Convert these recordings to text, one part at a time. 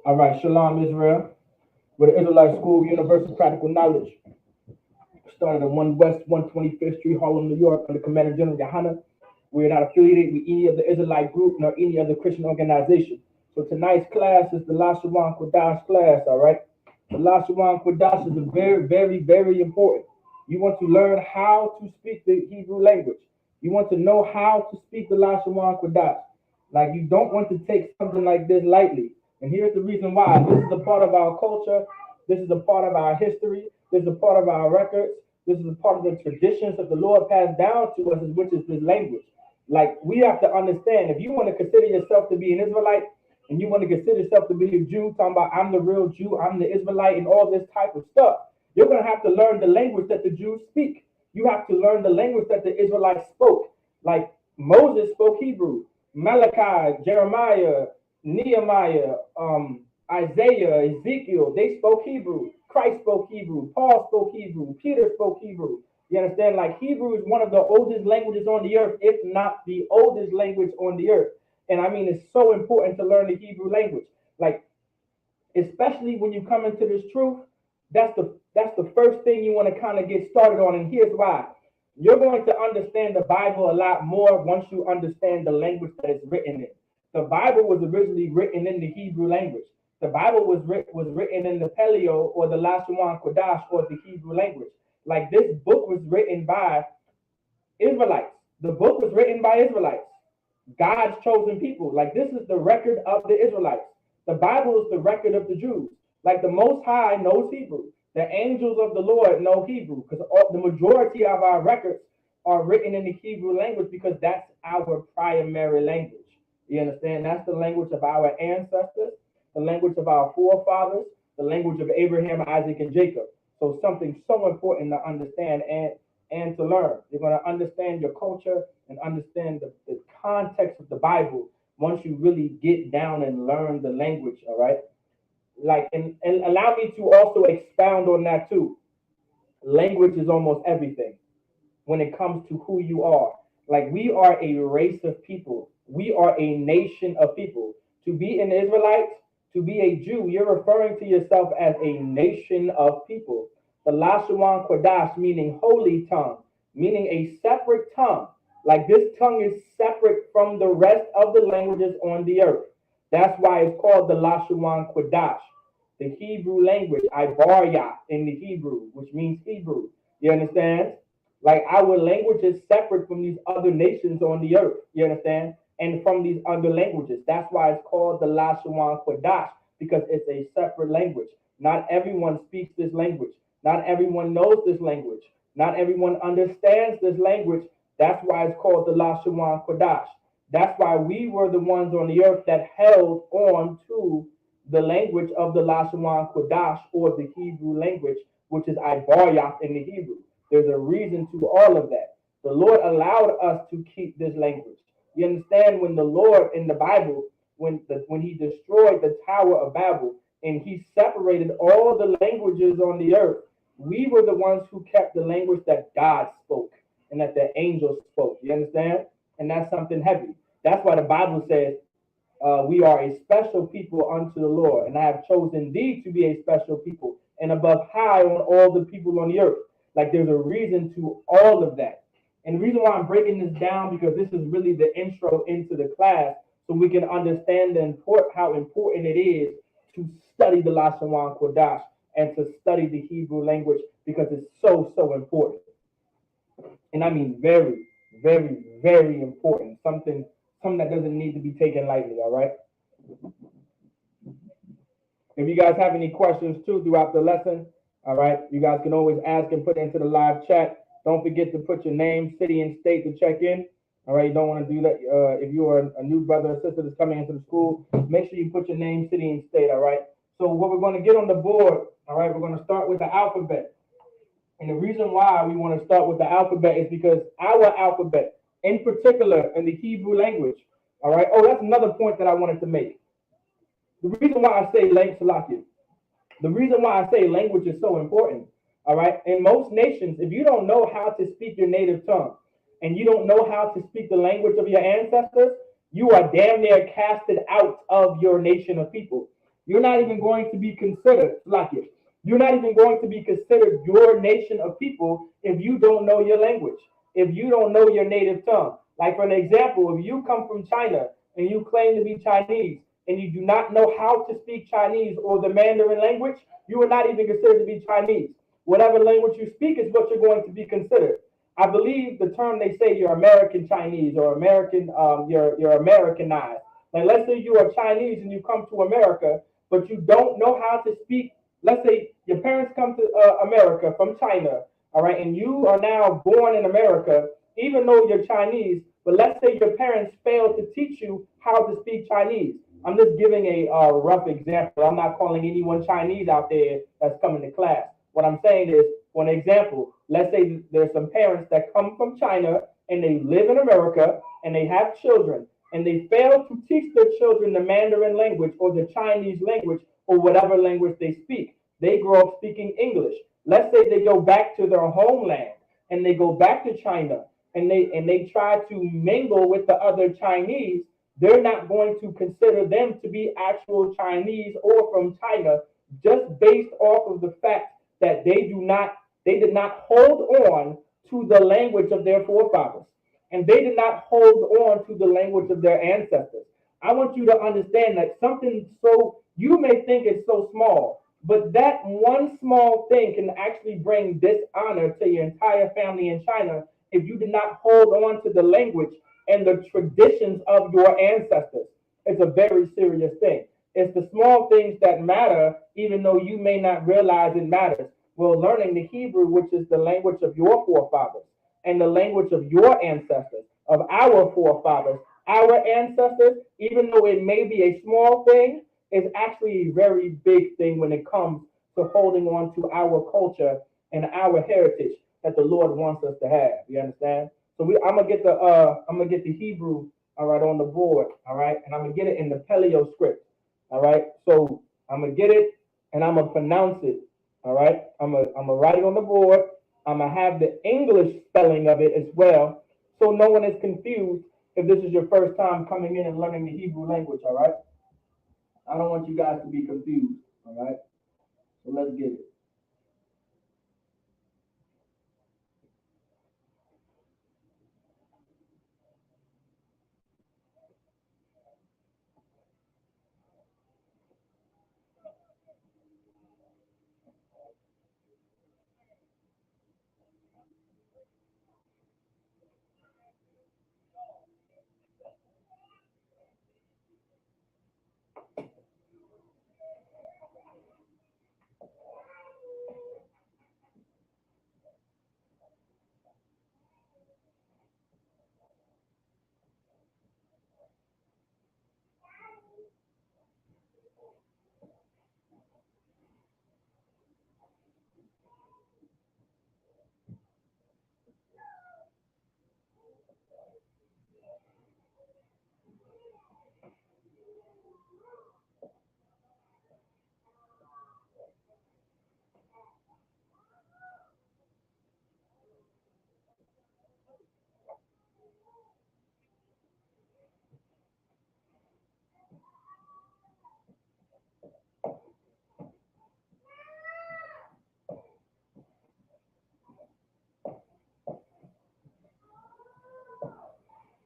All right, Shalom Israel. With the Israelite School of Universal Practical Knowledge. Started at 1 West 125th Street, Harlem, New York, under Commander General Yohana. We are not affiliated with any other Israelite group nor any other Christian organization. So tonight's class is the Lashawan Qadash class, all right? The Lashawan Qadash is very, very, very important. You want to learn how to speak the Hebrew language. You want to know how to speak the Lashawan Qadash. Like, you don't want to take something like this lightly. And here's the reason why. This is a part of our culture. This is a part of our history. This is a part of our records. This is a part of the traditions that the Lord passed down to us, which is this language. Like, we have to understand, if you want to consider yourself to be an Israelite and you want to consider yourself to be a Jew, talking about I'm the real Jew, I'm the Israelite, and all this type of stuff, you're going to have to learn the language that the Jews speak. You have to learn the language that the Israelites spoke. Like, Moses spoke Hebrew. Malachi, Jeremiah, Nehemiah, Isaiah, Ezekiel, they spoke Hebrew. Christ spoke Hebrew. Paul spoke Hebrew. Peter spoke Hebrew. You understand? Like, Hebrew is one of the oldest languages on the earth, if not the oldest language on the earth. And I mean, it's so important to learn the Hebrew language. Like, especially when you come into this truth, that's the first thing you want to kind of get started on. And here's why. You're going to understand the Bible a lot more once you understand the language that it's written in. The Bible was originally written in the Hebrew language. The Bible was written in the Paleo or the Lashawan Qadash or the Hebrew language. Like, this book was written by Israelites. The book was written by Israelites, God's chosen people. Like, this is the record of the Israelites. The Bible is the record of the Jews. Like, the Most High knows Hebrew. The angels of the Lord know Hebrew, because the majority of our records are written in the Hebrew language because that's our primary language. You understand? That's the language of our ancestors, the language of our forefathers, the language of Abraham, Isaac, and Jacob. So something so important to understand and to learn. You're going to understand your culture and understand the context of the Bible once you really get down and learn the language, all right? Like, and allow me to also expound on that too. Language is almost everything when it comes to who you are. Like, we are a race of people. We are a nation of people. To be an Israelite, to be a Jew, you're referring to yourself as a nation of people. The Lashawan Qadash, meaning holy tongue, meaning a separate tongue. Like, this tongue is separate from the rest of the languages on the earth. That's why it's called the Lashawan Qadash. The Hebrew language, Ibarya in the Hebrew, which means Hebrew. You understand? Like, our language is separate from these other nations on the earth. You understand? And from these other languages. That's why it's called the Lashawan Qadash, because it's a separate language. Not everyone speaks this language. Not everyone knows this language. Not everyone understands this language. That's why it's called the Lashawan Qadash. That's why we were the ones on the earth that held on to the language of the Lashawan Qadash, or the Hebrew language, which is Ibarya in the Hebrew. There's a reason to all of that. The Lord allowed us to keep this language. You understand, when the Lord in the Bible, when he destroyed the Tower of Babel and he separated all the languages on the earth, we were the ones who kept the language that God spoke and that the angels spoke. You understand? And that's something heavy. That's why the Bible says, we are a special people unto the Lord, and I have chosen thee to be a special people and above high on all the people on the earth. Like, there's a reason to all of that. And the reason why I'm breaking this down, because this is really the intro into the class, so we can understand how important it is to study the Lashawan Qadash and to study the Hebrew language, because it's so, so important. And I mean very, very, very important. Something that doesn't need to be taken lightly, all right? If you guys have any questions too throughout the lesson, all right, you guys can always ask and put it into the live chat. Don't forget to put your name, city, and state to check in. All right, you don't want to do that. If you are a new brother or sister that's coming into the school, make sure you put your name, city, and state, all right? So what we're going to get on the board, all right, we're going to start with the alphabet. And the reason why we want to start with the alphabet is because our alphabet, in particular in the Hebrew language, all right? Oh, that's another point that I wanted to make. The reason why I say language is so important, all right? In most nations, if you don't know how to speak your native tongue and you don't know how to speak the language of your ancestors, you are damn near casted out of your nation of people. You're not even going to be considered like it. You're not even going to be considered your nation of people if you don't know your language, if you don't know your native tongue. Like, for an example, if you come from China and you claim to be Chinese and you do not know how to speak Chinese or the Mandarin language, you are not even considered to be Chinese. Whatever language you speak is what you're going to be considered. I believe the term they say you're American Chinese or American, you're Americanized. Like, let's say you are Chinese and you come to America, but you don't know how to speak. Let's say your parents come to America from China, all right, and you are now born in America, even though you're Chinese. But let's say your parents failed to teach you how to speak Chinese. I'm just giving a rough example. I'm not calling anyone Chinese out there that's coming to class. What I'm saying is, for an example, let's say there's some parents that come from China and they live in America and they have children and they fail to teach their children the Mandarin language or the Chinese language or whatever language they speak. They grow up speaking English. Let's say they go back to their homeland and they go back to China and they try to mingle with the other Chinese. They're not going to consider them to be actual Chinese or from China just based off of the fact that they did not hold on to the language of their forefathers and they did not hold on to the language of their ancestors. I want you to understand that something so you may think it's so small, but that one small thing can actually bring dishonor to your entire family in China if you did not hold on to the language and the traditions of your ancestors. It's a very serious thing. It's the small things that matter, even though you may not realize it matters. Well, learning the Hebrew, which is the language of your forefathers and the language of your ancestors, of our forefathers, our ancestors, even though it may be a small thing, is actually a very big thing when it comes to holding on to our culture and our heritage that the Lord wants us to have. You understand? So I'm gonna get the Hebrew, all right, on the board, all right, and I'm gonna get it in the Paleo script, all right. So I'm gonna get it and I'm gonna pronounce it, all right. I'm gonna write it on the board. I'm gonna have the English spelling of it as well, so no one is confused if this is your first time coming in and learning the Hebrew language, all right. I don't want you guys to be confused, all right. So let's get it.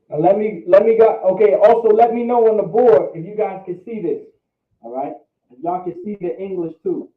Now let me go. Okay. Also, let me know on the board if you guys can see this. All right. If y'all can see the English too.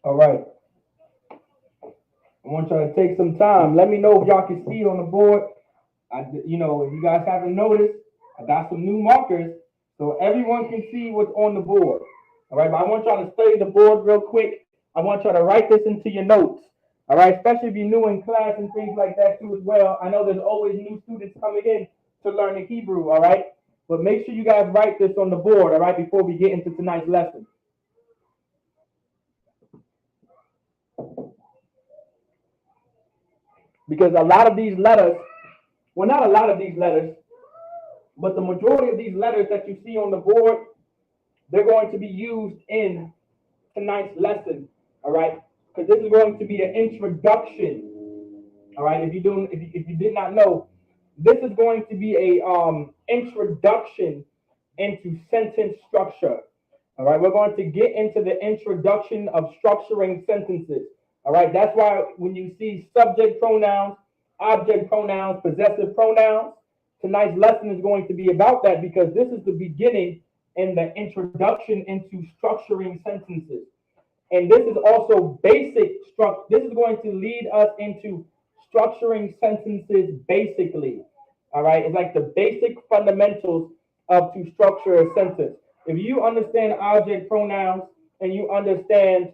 All right. I want y'all to take some time. Let me know if y'all can see it on the board. If you guys haven't noticed, I got some new markers so everyone can see what's on the board. All right, but I want y'all to study the board real quick. I want y'all to write this into your notes. All right, especially if you're new in class and things like that too as well. I know there's always new students coming in to learn the Hebrew. All right, but make sure you guys write this on the board. All right, before we get into tonight's lesson. Because a lot of these letters, well, not a lot of these letters, but the majority of these letters that you see on the board, they're going to be used in tonight's lesson, all right? Because this is going to be an introduction, all right? If you did not know, this is going to be a introduction into sentence structure, all right? We're going to get into the introduction of structuring sentences, all right? That's why when you see subject pronouns, object pronouns, possessive pronouns, tonight's lesson is going to be about that because this is the beginning and the introduction into structuring sentences. And this is also basic structure. This is going to lead us into structuring sentences basically. All right. It's like the basic fundamentals of to structure a sentence. If you understand object pronouns and you understand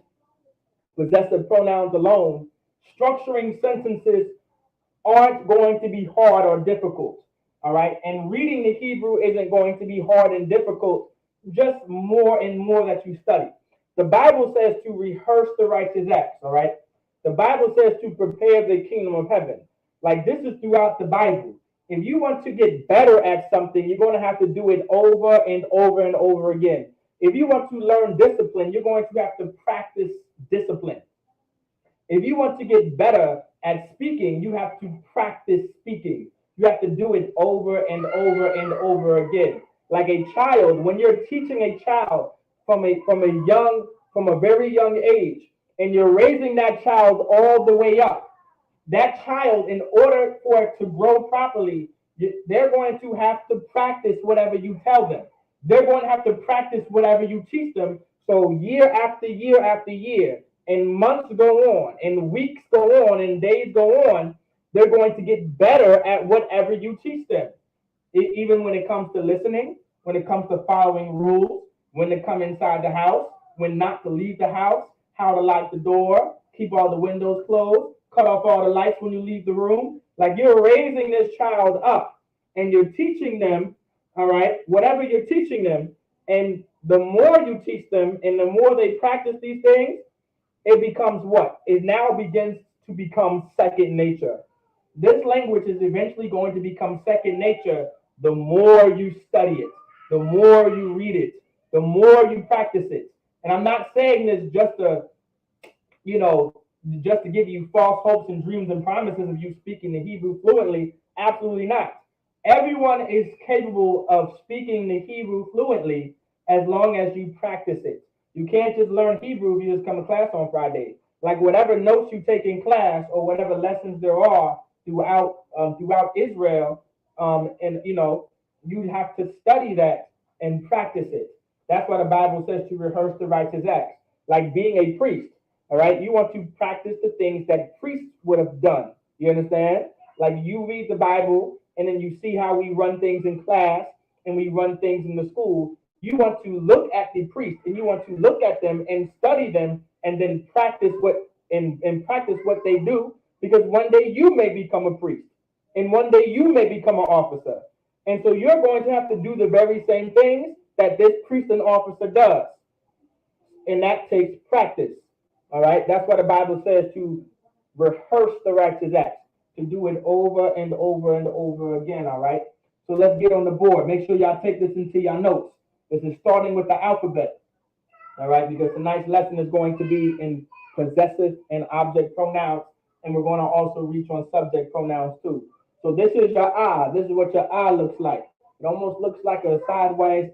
possessive pronouns alone, structuring sentences aren't going to be hard or difficult. All right. And reading the Hebrew isn't going to be hard and difficult, just more and more that you study. The Bible says to rehearse the righteous acts. All right. The Bible says to prepare the kingdom of heaven. Like this is throughout the Bible. If you want to get better at something, you're going to have to do it over and over and over again. If you want to learn discipline, you're going to have to practice discipline. If you want to get better at speaking, you have to practice speaking. You have to do it over and over and over again. Like a child, when you're teaching a child from a very young age, and you're raising that child all the way up, that child, in order for it to grow properly, they're going to have to practice whatever you tell them. They're going to have to practice whatever you teach them. So year after year after year, and months go on, and weeks go on, and days go on, they're going to get better at whatever you teach them. Even when it comes to listening, when it comes to following rules, when to come inside the house, when not to leave the house, how to lock the door, keep all the windows closed, cut off all the lights when you leave the room. Like you're raising this child up and you're teaching them, all right, whatever you're teaching them. And the more you teach them and the more they practice these things, it becomes what? It now begins to become second nature. This language is eventually going to become second nature the more you study it, the more you read it, the more you practice it. And I'm not saying this just to, just to give you false hopes and dreams and promises of you speaking the Hebrew fluently. Absolutely not. Everyone is capable of speaking the Hebrew fluently as long as you practice it. You can't just learn Hebrew if you just come to class on Friday. Like whatever notes you take in class or whatever lessons there are throughout Israel, you have to study that and practice it. That's why the Bible says to rehearse the righteous acts. Like being a priest, all right? You want to practice the things that priests would have done. You understand? Like you read the Bible and then you see how we run things in class and we run things in the school. You want to look at the priest and you want to look at them and study them and then practice practice what they do, because one day you may become a priest and one day you may become an officer. And so you're going to have to do the very same things that this priest and officer does. and that takes practice. All right, that's what the Bible says, to rehearse the righteous acts, to do it over and over and over again. All right, so let's get on the board. Make sure y'all take this into your notes. This is starting with the alphabet. All right, because tonight's lesson is going to be in possessive and object pronouns, and we're going to also reach on subject pronouns too. So this is your I. This is what your I looks like. It almost looks like a sideways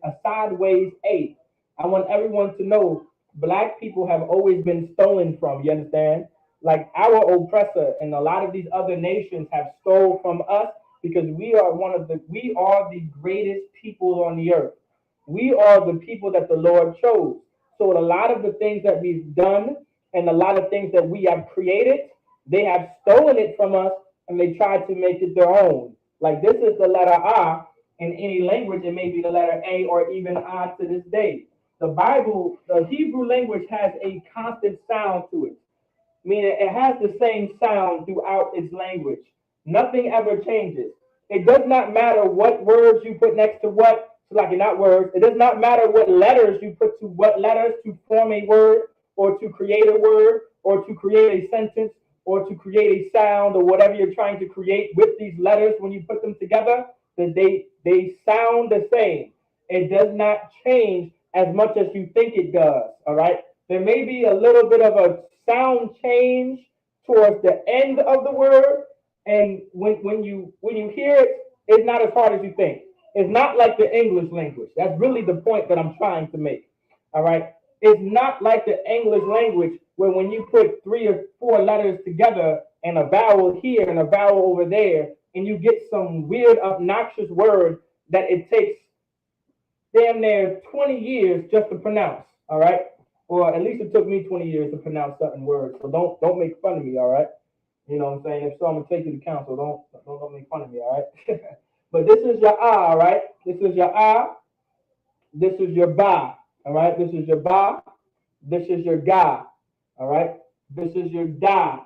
A. I want everyone to know black people have always been stolen from. You understand? Like our oppressor and a lot of these other nations have stole from us, because we are the greatest people on the earth. We are the people that the Lord chose. So a lot of the things that we've done and a lot of things that we have created, they have stolen it from us and they tried to make it their own. Like this is the letter I in any language. It may be the letter A or even I to this day. The Bible, the Hebrew language has a constant sound to it, meaning it has the same sound throughout its language. Nothing ever changes. It does not matter what words you put next to what, like not words. It does not matter what letters you put to what letters to form a word, or to create a word, or to create a sentence, or to create a sound, or whatever you're trying to create with these letters. When you put them together, that they sound the same. It does not change as much as you think it does. All right. There may be a little bit of a sound change towards the end of the word, and when you hear it, it's not as hard as you think. It's not like the English language. That's really the point that I'm trying to make. All right. It's not like the English language where when you put 3 or 4 letters together and a vowel here and a vowel over there, and you get some weird, obnoxious word that it takes damn near 20 years just to pronounce. All right. Or at least it took me 20 years to pronounce certain words. So don't make fun of me. All right. You know what I'm saying? If so, I'm gonna take you to counsel. Don't make fun of me. All right. But this is your I. All right. This is your I. This is your ba. All right. This is your ba. This is your ga. All right. This is your da.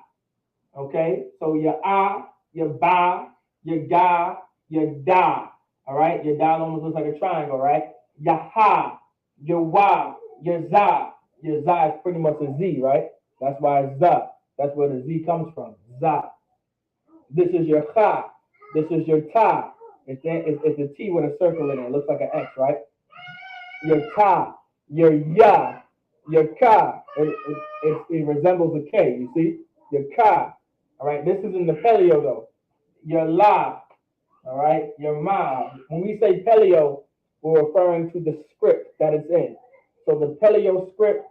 Okay. So your I, your ba, your ga, your da. All right. Your da almost looks like a triangle. Right. Your ha, your wa, your za. Your za is pretty much a Z, right? That's why it's za. That's where the Z comes from. Za. This is your cha. This is your ta. It's a T with a circle in it. It looks like an X, right? Your ta, your ya, your ka. It resembles a K, you see? Your ka. All right, this is in the paleo though. Your la. All right, your ma. When we say paleo, we're referring to the script that it's in. So the paleo script,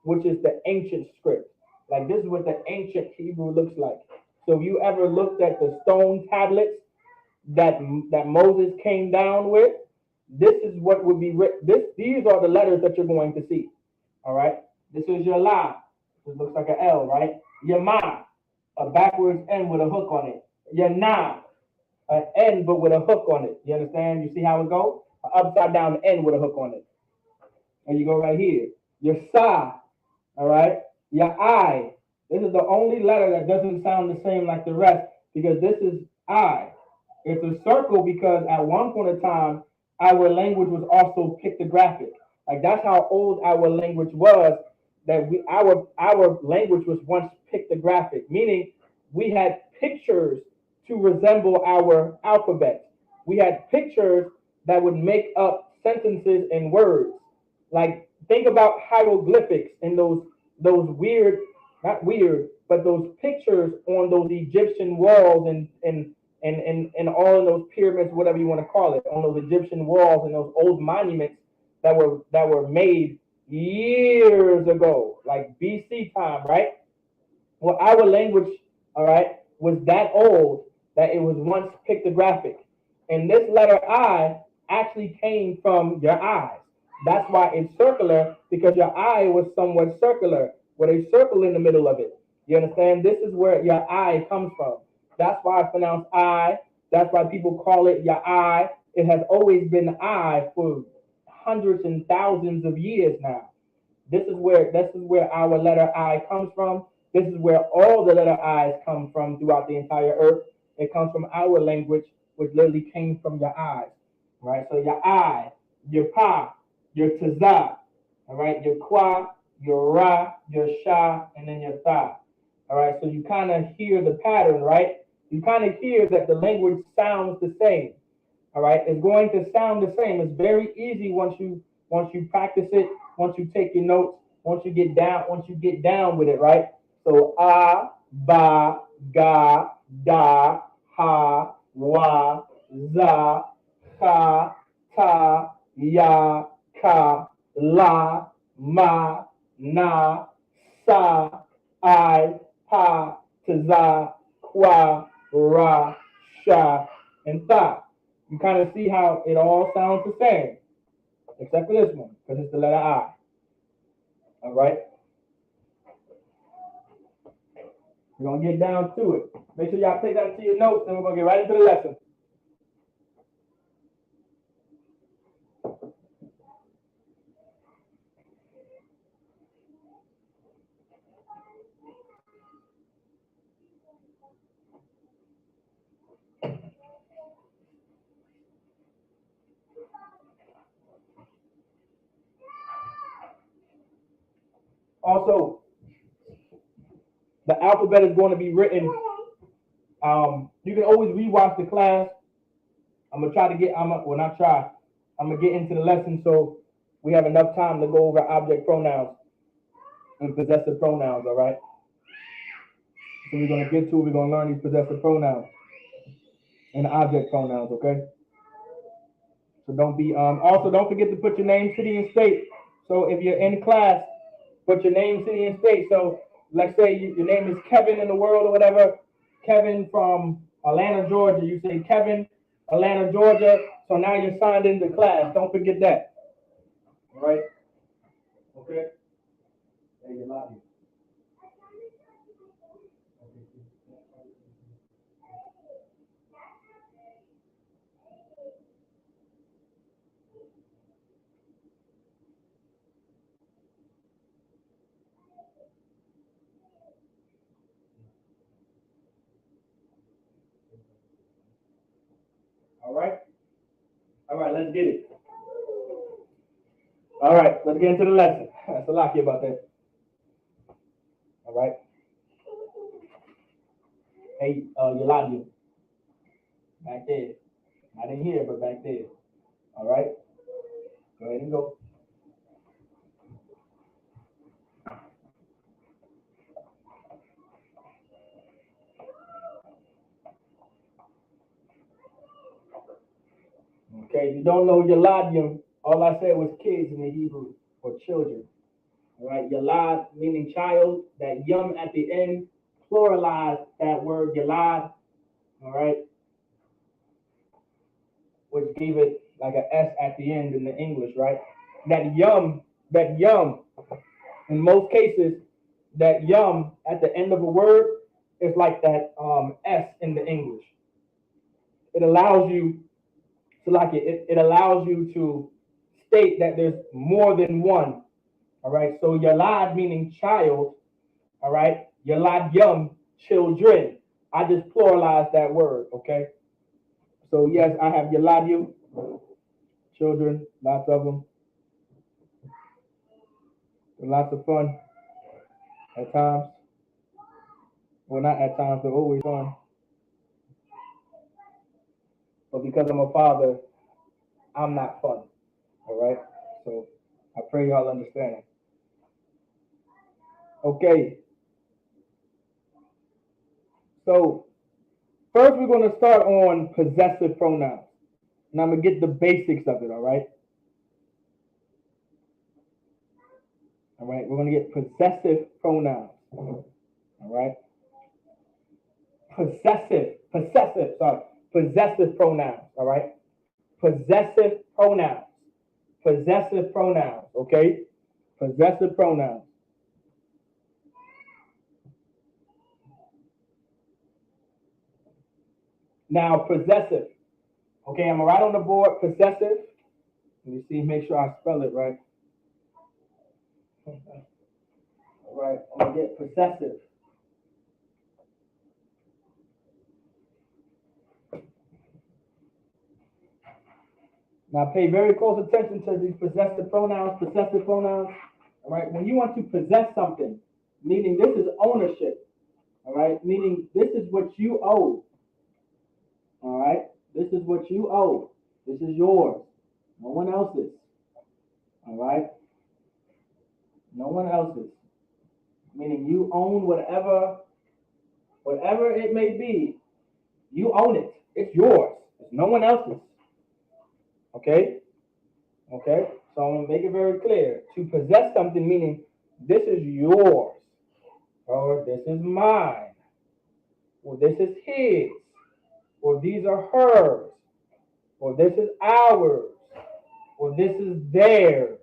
which is the ancient script. Like this is what the ancient Hebrew looks like. So if you ever looked at the stone tablets that Moses came down with, this is what would be written. These are the letters that you're going to see. All right. This is your la. This looks like an L, right? Your ma, a backwards N with a hook on it. Your na, an N but with a hook on it. You understand? You see how it goes? An upside down N with a hook on it. And you go right here. Your sa, all right? Your I. This is the only letter that doesn't sound the same like the rest, because this is I. It's a circle because at one point in time, our language was also pictographic. Like that's how old our language was. That our language was once pictographic, meaning we had pictures to resemble our alphabet. We had pictures that would make up sentences and words. Like think about hieroglyphics and those weird, not weird, but those pictures on those Egyptian walls and all of those pyramids, whatever you want to call it, on those Egyptian walls and those old monuments that were made years ago, like BC time, right? Well, our language, all right, was that old that it was once pictographic. And this letter I actually came from your eyes. That's why it's circular, because your eye was somewhat circular with a circle in the middle of it. You understand? This is where your eye comes from. That's why I pronounce I. That's why people call it your eye. It has always been I for hundreds and thousands of years now. This is where our letter I comes from. This is where all the letter I's come from throughout the entire earth. It comes from our language, which literally came from your eyes. Right? So your I, your pa, your taza, all right, your kwa, your ra, your sha, and then your tha. All right, so you kind of hear the pattern, right? You kind of hear that the language sounds the same. All right, it's going to sound the same. It's very easy once you practice it, once you take your notes, once you get down with it, right? So ba, ga, da, ha, wa, za, ha, ta, ya, ka, la, ma, na, sa, I, pa, za, kwa, ra, sha, and tha. You kind of see how it all sounds the same, except for this one, because it's the letter I. All right? We're going to get down to it. Make sure y'all take that to your notes, and we're going to get right into the lesson. Also, the alphabet is going to be written. You can always rewatch the class. I'm going to try to get, I'm going to get into the lesson so we have enough time to go over object pronouns and possessive pronouns, all right? So we're going to get to it. We're going to learn these possessive pronouns and object pronouns, okay? So don't be, also don't forget to put your name, city, and state. So if you're in class, put your name, city, and state. So let's say your name is Kevin in the world or whatever. Kevin from Atlanta, Georgia. You say Kevin, Atlanta, Georgia. So now you're signed into class. Don't forget that. All right? Okay? Hey, you love you. All right? All right, let's get it. All right, let's get into the lesson. That's a lot here about that. All right? Hey, Yolanda, back there. I didn't hear, but back there. All right? Go ahead and go. Okay, if you don't know Yaladim, all I said was kids in the Hebrew, or children. All right, Yalad meaning child, that yum at the end, pluralize that word Yalad, all right, which gave it like an S at the end in the English, right? That yum, in most cases, that yum at the end of a word is like that S in the English. It allows you to it allows you to state that there's more than one. All right. So yalad meaning child. All right. Yalad yum, children. I just pluralized that word. Okay. So yes, I have yalad yum, children, lots of them. Lots of fun at times. Well, not at times, they're always fun. But because I'm a father, I'm not fun. All right. So I pray y'all understand. Okay. So first we're going to start on possessive pronouns. And I'm going to get the basics of it, all right? All right, we're going to get possessive pronouns. All right? Possessive pronouns, all right? Possessive pronouns, okay? Possessive pronouns. Now, possessive. Okay, I'm going to write on the board possessive. Let me see, make sure I spell it right. All right, I'm going to get possessive. Now pay very close attention to these possessive pronouns. All right, when you want to possess something, meaning this is ownership. All right, meaning this is what you owe. All right, this is what you owe. This is yours. No one else's. All right, no one else's. Meaning you own whatever it may be. You own it. It's yours. It's no one else's. Okay? Okay? So I'm going to make it very clear. To possess something meaning this is yours. Or this is mine. Or this is his. Or these are hers. Or this is ours. Or this is theirs.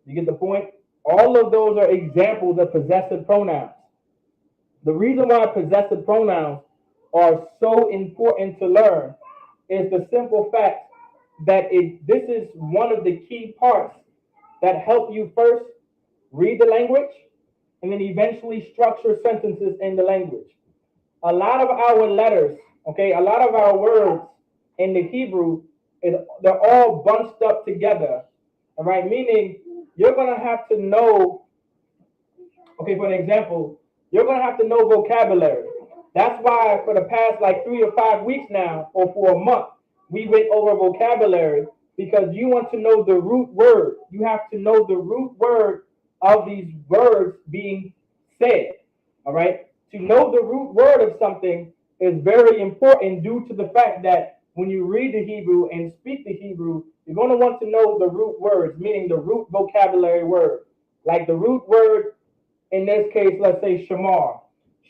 You get the point? All of those are examples of possessive pronouns. The reason why possessive pronouns are so important to learn is the simple fact that this is one of the key parts that help you first read the language and then eventually structure sentences in the language. A lot of our letters, okay, a lot of our words in the Hebrew, they're all bunched up together, all right? Meaning you're going to have to know, okay, for an example, you're going to have to know vocabulary. That's why for the past like 3 or 5 weeks now, or for a month, we went over vocabulary because you want to know the root word. You have to know the root word of these words being said, all right? To know the root word of something is very important due to the fact that when you read the Hebrew and speak the Hebrew, you're going to want to know the root words, meaning the root vocabulary word. Like the root word, in this case, let's say shamar.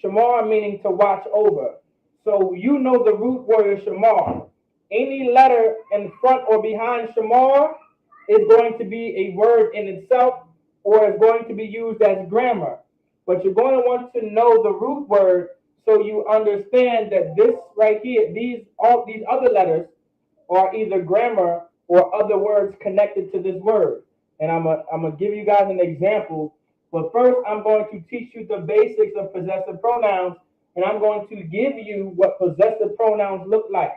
Shamar meaning to watch over. So you know the root word is shamar. Any letter in front or behind shamar is going to be a word in itself or is going to be used as grammar. But you're going to want to know the root word so you understand that this right here, all these other letters are either grammar or other words connected to this word. And I'm gonna give you guys an example. But first, I'm going to teach you the basics of possessive pronouns, and I'm going to give you what possessive pronouns look like.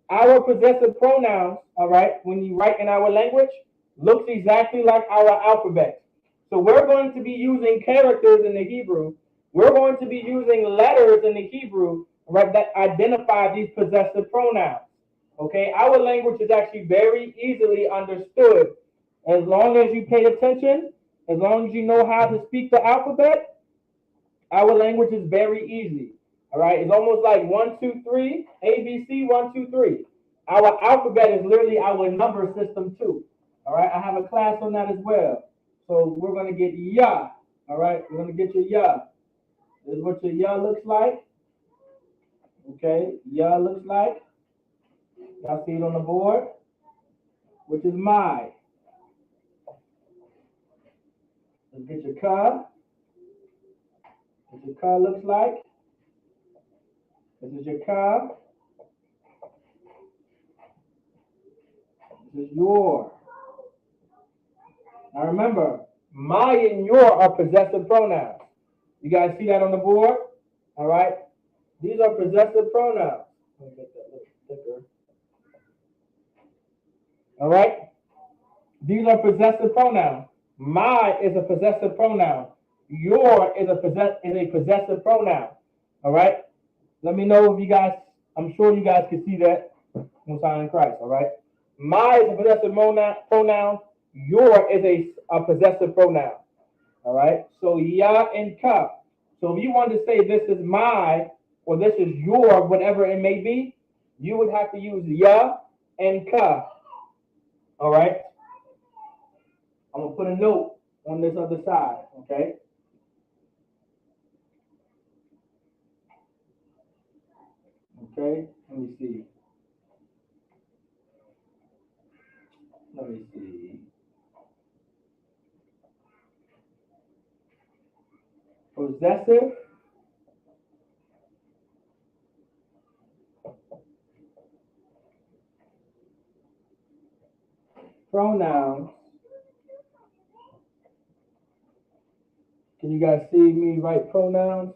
Our possessive pronouns, all right, when you write in our language, looks exactly like our alphabet. So we're going to be using characters in the Hebrew. We're going to be using letters in the Hebrew, right, that identify these possessive pronouns. Okay, our language is actually very easily understood as long as you pay attention, as long as you know how to speak the alphabet. Our language is very easy. All right, it's almost like 1, 2, 3, ABC, 1, 2, 3. Our alphabet is literally our number system too. All right, I have a class on that as well. So we're gonna get ya. All right, we're gonna get your ya. This is what your ya looks like. Okay, ya looks like. Y'all see it on the board, which is my. Let's get your ka. What your ka looks like. This is your ka. This is your. Now remember, my and your are possessive pronouns. You guys see that on the board? All right. These are possessive pronouns. Let me get that little sticker. All right. These are possessive pronouns. My is a possessive pronoun. Your is a possessive pronoun. All right. Let me know if you guys. I'm sure you guys can see that. Most High in Christ. All right. My is a possessive pronoun. Your is a possessive pronoun. All right. So ya and ka. So if you want to say this is my or this is your, whatever it may be, you would have to use ya and ka. All right. I'm gonna put a note on this other side. Okay. Okay. Let me see. Let me see. Possessive pronouns. Can you guys see me write pronouns?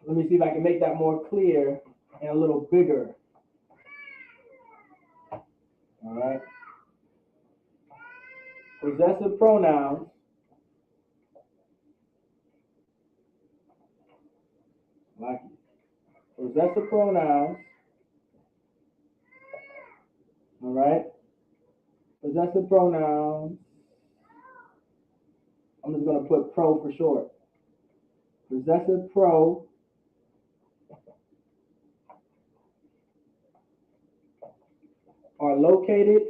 Let me see if I can make that more clear and a little bigger. All right. Possessive pronouns like possessive pronouns, all right? Possessive pronouns, I'm just going to put pro for short. Possessive pro are located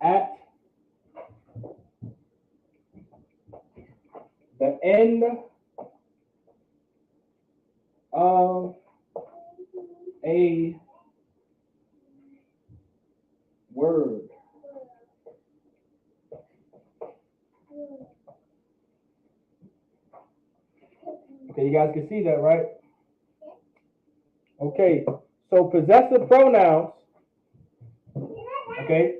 at the end of a word. Okay, you guys can see that, right? Okay, so possessive pronouns, okay?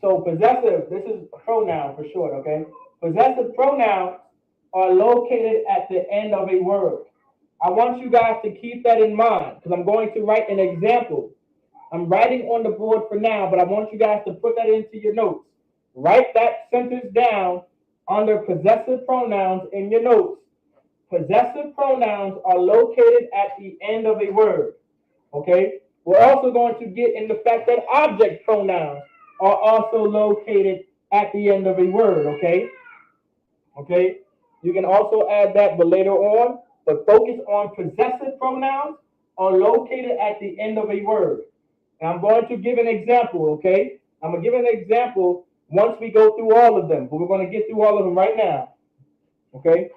So possessive, this is pronoun for short, okay? Possessive pronouns are located at the end of a word. I want you guys to keep that in mind because I'm going to write an example. I'm writing on the board for now, but I want you guys to put that into your notes. Write that sentence down under possessive pronouns in your notes. Possessive pronouns are located at the end of a word. Okay? We're also going to get in the fact that object pronouns are also located at the end of a word. Okay? Okay? You can also add that, but later on. But focus on possessive pronouns are located at the end of a word. And I'm going to give an example, okay? I'm going to give an example once we go through all of them, but we're going to get through all of them right now, okay?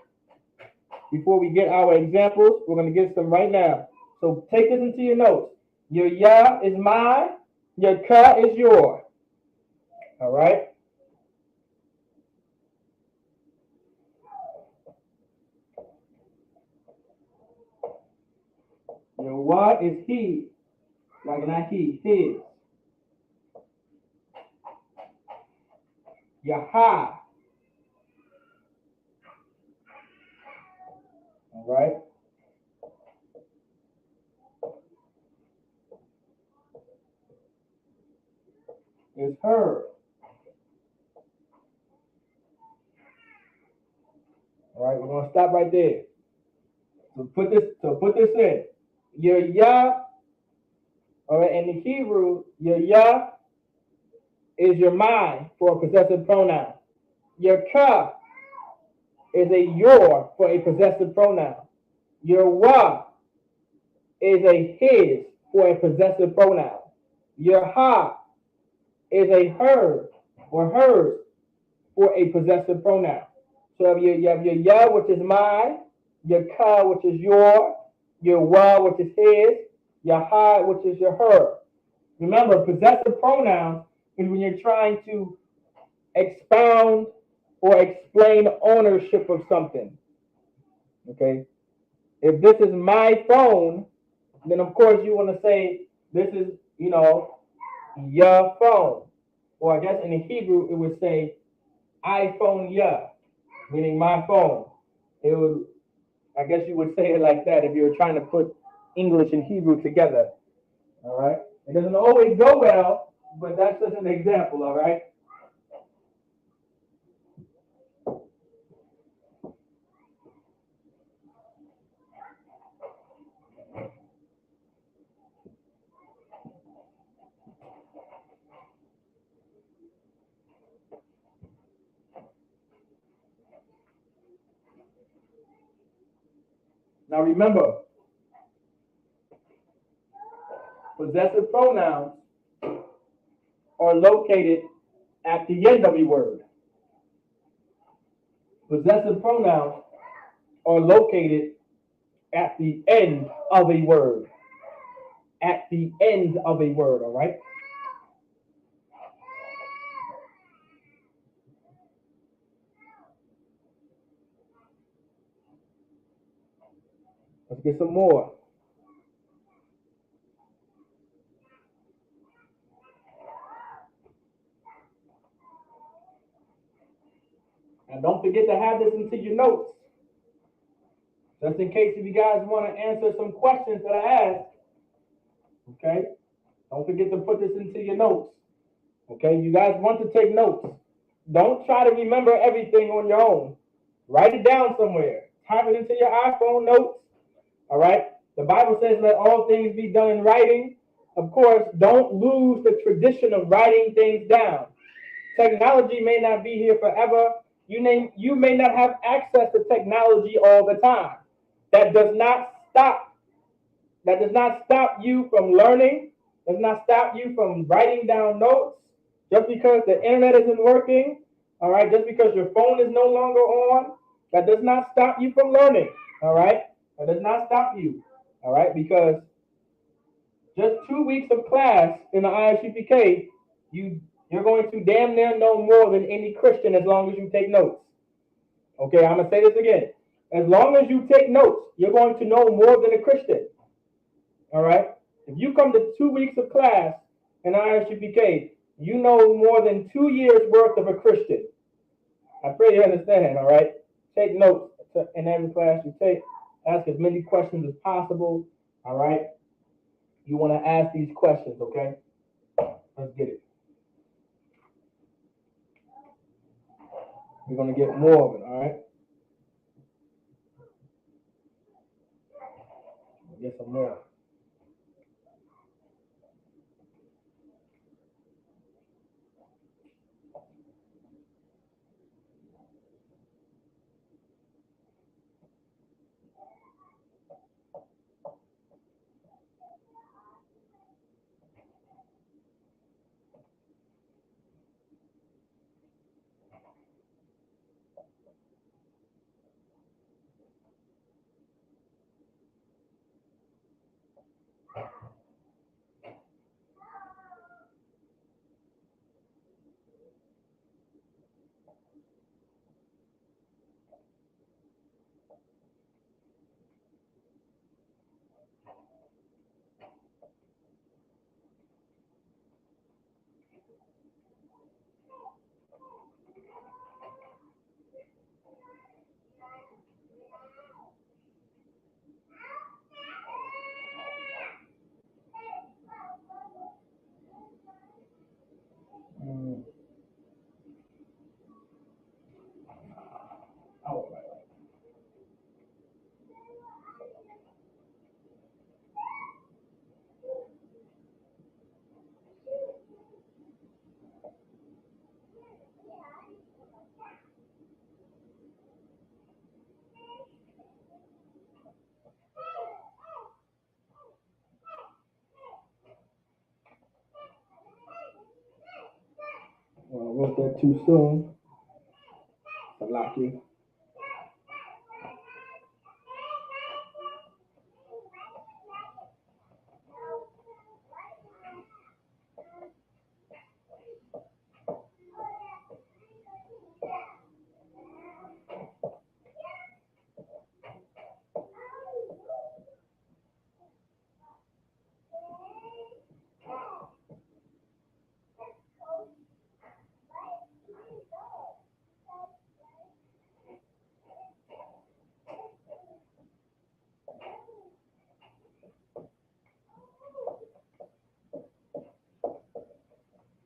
Before we get our examples, we're going to get some right now. So take this into your notes. Your ya is my, your ka is your, all right? Your wa is he, like not he, his. Your ha, all right? Is her. All right, we're gonna stop right there. So put this in. Your ya, all right, in the Hebrew, your ya is your my for a possessive pronoun. Your ka is a your for a possessive pronoun. Your wa is a his for a possessive pronoun. Your ha is a her or hers for a possessive pronoun. So you have your ya, which is my, your ka, which is your wa, which is his, your ha, which is your her. Remember, possessive pronouns is when you're trying to expound or explain ownership of something. Okay? If this is my phone, then of course you want to say this is, your phone. Or I guess in the Hebrew it would say iPhone ya, meaning my phone. It would, I guess you would say it like that if you were trying to put English and Hebrew together. All right? It doesn't always go well, but that's just an example, all right? Now remember, possessive pronouns are located at the end of a word. Possessive pronouns are located at the end of a word. At the end of a word, all right? Let's get some more. And don't forget to have this into your notes. Just in case if you guys want to answer some questions that I asked. Okay? Don't forget to put this into your notes. Okay, you guys want to take notes. Don't try to remember everything on your own. Write it down somewhere. Type it into your iPhone notes. All right. The Bible says, let all things be done in writing. Of course, don't lose the tradition of writing things down. Technology may not be here forever. You may not have access to technology all the time. That does not stop. That does not stop you from learning. Does not stop you from writing down notes. Just because the internet isn't working, all right, just because your phone is no longer on, that does not stop you from learning, all right? That does not stop you, all right? Because just 2 weeks of class in the ISUPK, you're going to damn near know more than any Christian as long as you take notes. Okay, I'm gonna say this again. As long as you take notes, you're going to know more than a Christian. All right? If you come to 2 weeks of class in ISUPK, you know more than 2 years worth of a Christian. I pray you understand, all right? Take notes in every class you take. Ask as many questions as possible, all right? You want to ask these questions, okay? Let's get it. We're going to get more of it, all right? We'll get some more. All right. Well, I wrote that too soon. I like you.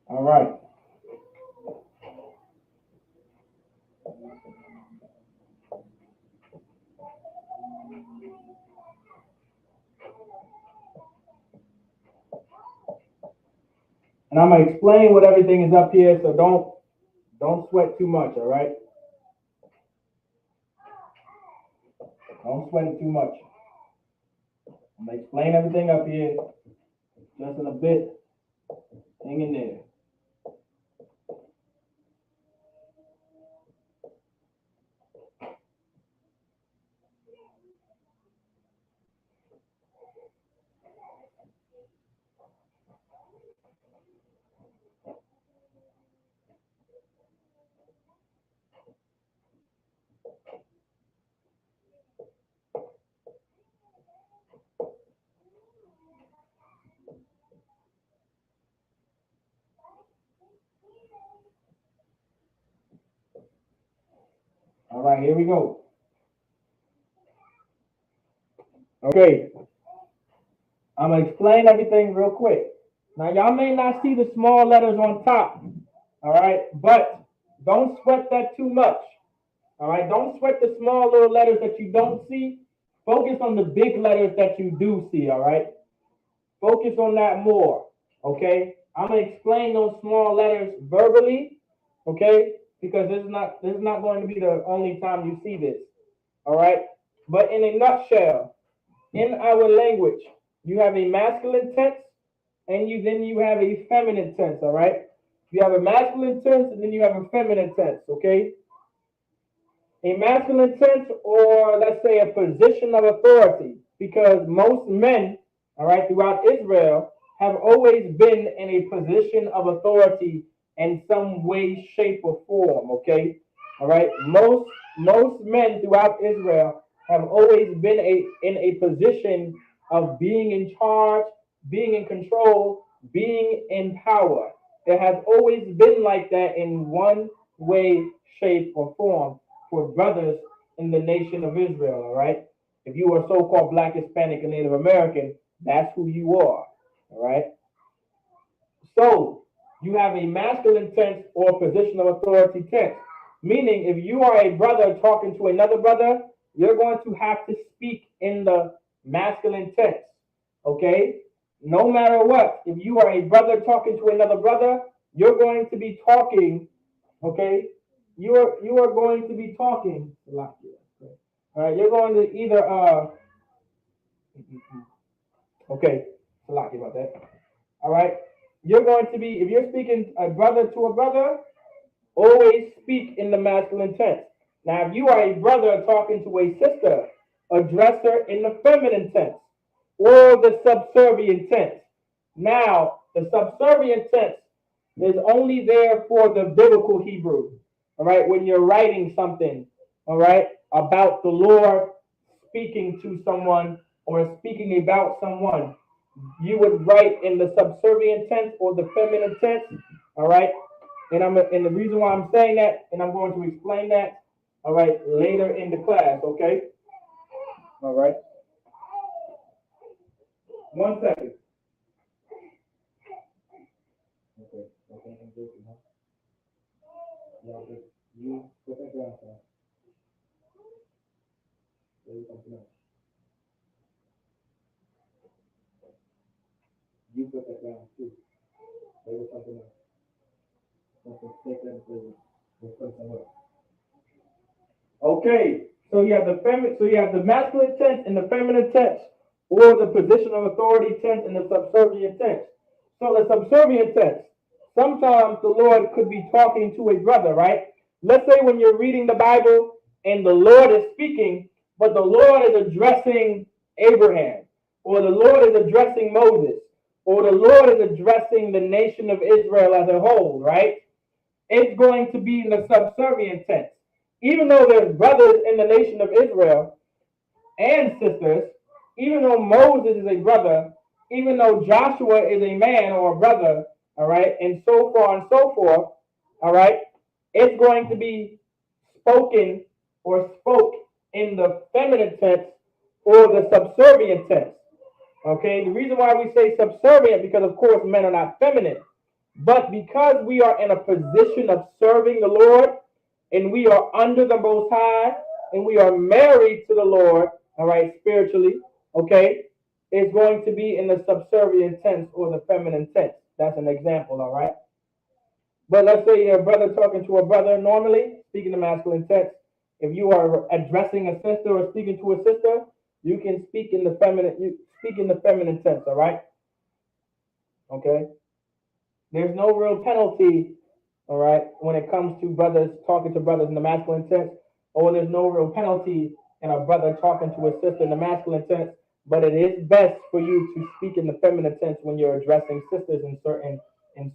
All right. And I'm gonna explain what everything is up here, so don't sweat too much, all right? Don't sweat it too much. I'm gonna explain everything up here just in a bit. Hang in there. All right, here we go. Okay, I'm gonna explain everything real quick. Now, y'all may not see the small letters on top, all right, but don't sweat that too much, all right? Don't sweat the small little letters that you don't see. Focus on the big letters that you do see, all right? Focus on that more, okay? I'm gonna explain those small letters verbally, okay? Because this is not going to be the only time you see this, all right? But in a nutshell, in our language, you have a masculine tense and you have a feminine tense, all right? You have a masculine tense and then you have a feminine tense, okay? A masculine tense, or let's say a position of authority, because most men, all right, throughout Israel have always been in a position of authority in some way, shape, or form, okay? All right, most men throughout Israel have always been in a position of being in charge, being in control, being in power. It has always been like that in one way, shape, or form for brothers in the nation of Israel, all right? If you are so-called Black, Hispanic, and Native American, that's who you are, all right? So you have a masculine tense or position of authority tense, meaning if you are a brother talking to another brother, you're going to have to speak in the masculine tense, okay? No matter what, if you are a brother talking to another brother, you're going to be talking, okay? You are going to be talking. All right, you're going to either okay, lucky about that. All right, you're going to be, if you're speaking a brother to a brother, always speak in the masculine tense. Now, if you are a brother talking to a sister, address her in the feminine tense or the subservient tense. Now, the subservient tense is only there for the biblical Hebrew. All right, when you're writing something, all right, about the Lord speaking to someone or speaking about someone, you would write in the subservient tense or the feminine tense. All right, and the reason why I'm saying that, and I'm going to explain that, all right, later in the class. Okay, all right. 1 second. Okay, okay, I'm joking, huh? Yeah, but you put that down, sir. Say something else. You put that down too. Say something else. Something take that and we'll put something else. Okay, so you have the masculine tense and the feminine tense, or the position of authority tense and the subservient tense. So the subservient tense, sometimes the Lord could be talking to a brother, right? Let's say when you're reading the Bible and the Lord is speaking, but the Lord is addressing Abraham, or the Lord is addressing Moses, or the Lord is addressing the nation of Israel as a whole, right? It's going to be in the subservient tense. Even though there's brothers in the nation of Israel and sisters, even though Moses is a brother, even though Joshua is a man or a brother, all right, and so far and so forth, all right, it's going to be spoken or spoke in the feminine tense or the subservient tense. Okay, the reason why we say subservient, because of course men are not feminine, but because we are in a position of serving the Lord and we are under the Most High and we are married to the Lord, all right, spiritually, okay, it's going to be in the subservient tense or the feminine tense. That's an example, all right? But let's say you're a brother talking to a brother normally, speaking the masculine tense. If you are addressing a sister or speaking to a sister, you can speak in the feminine, you speak in the feminine tense, all right? Okay? There's no real penalty, all right, when it comes to brothers talking to brothers in the masculine tense, or there's no real penalty in a brother talking to a sister in the masculine tense, but it is best for you to speak in the feminine tense when you're addressing sisters in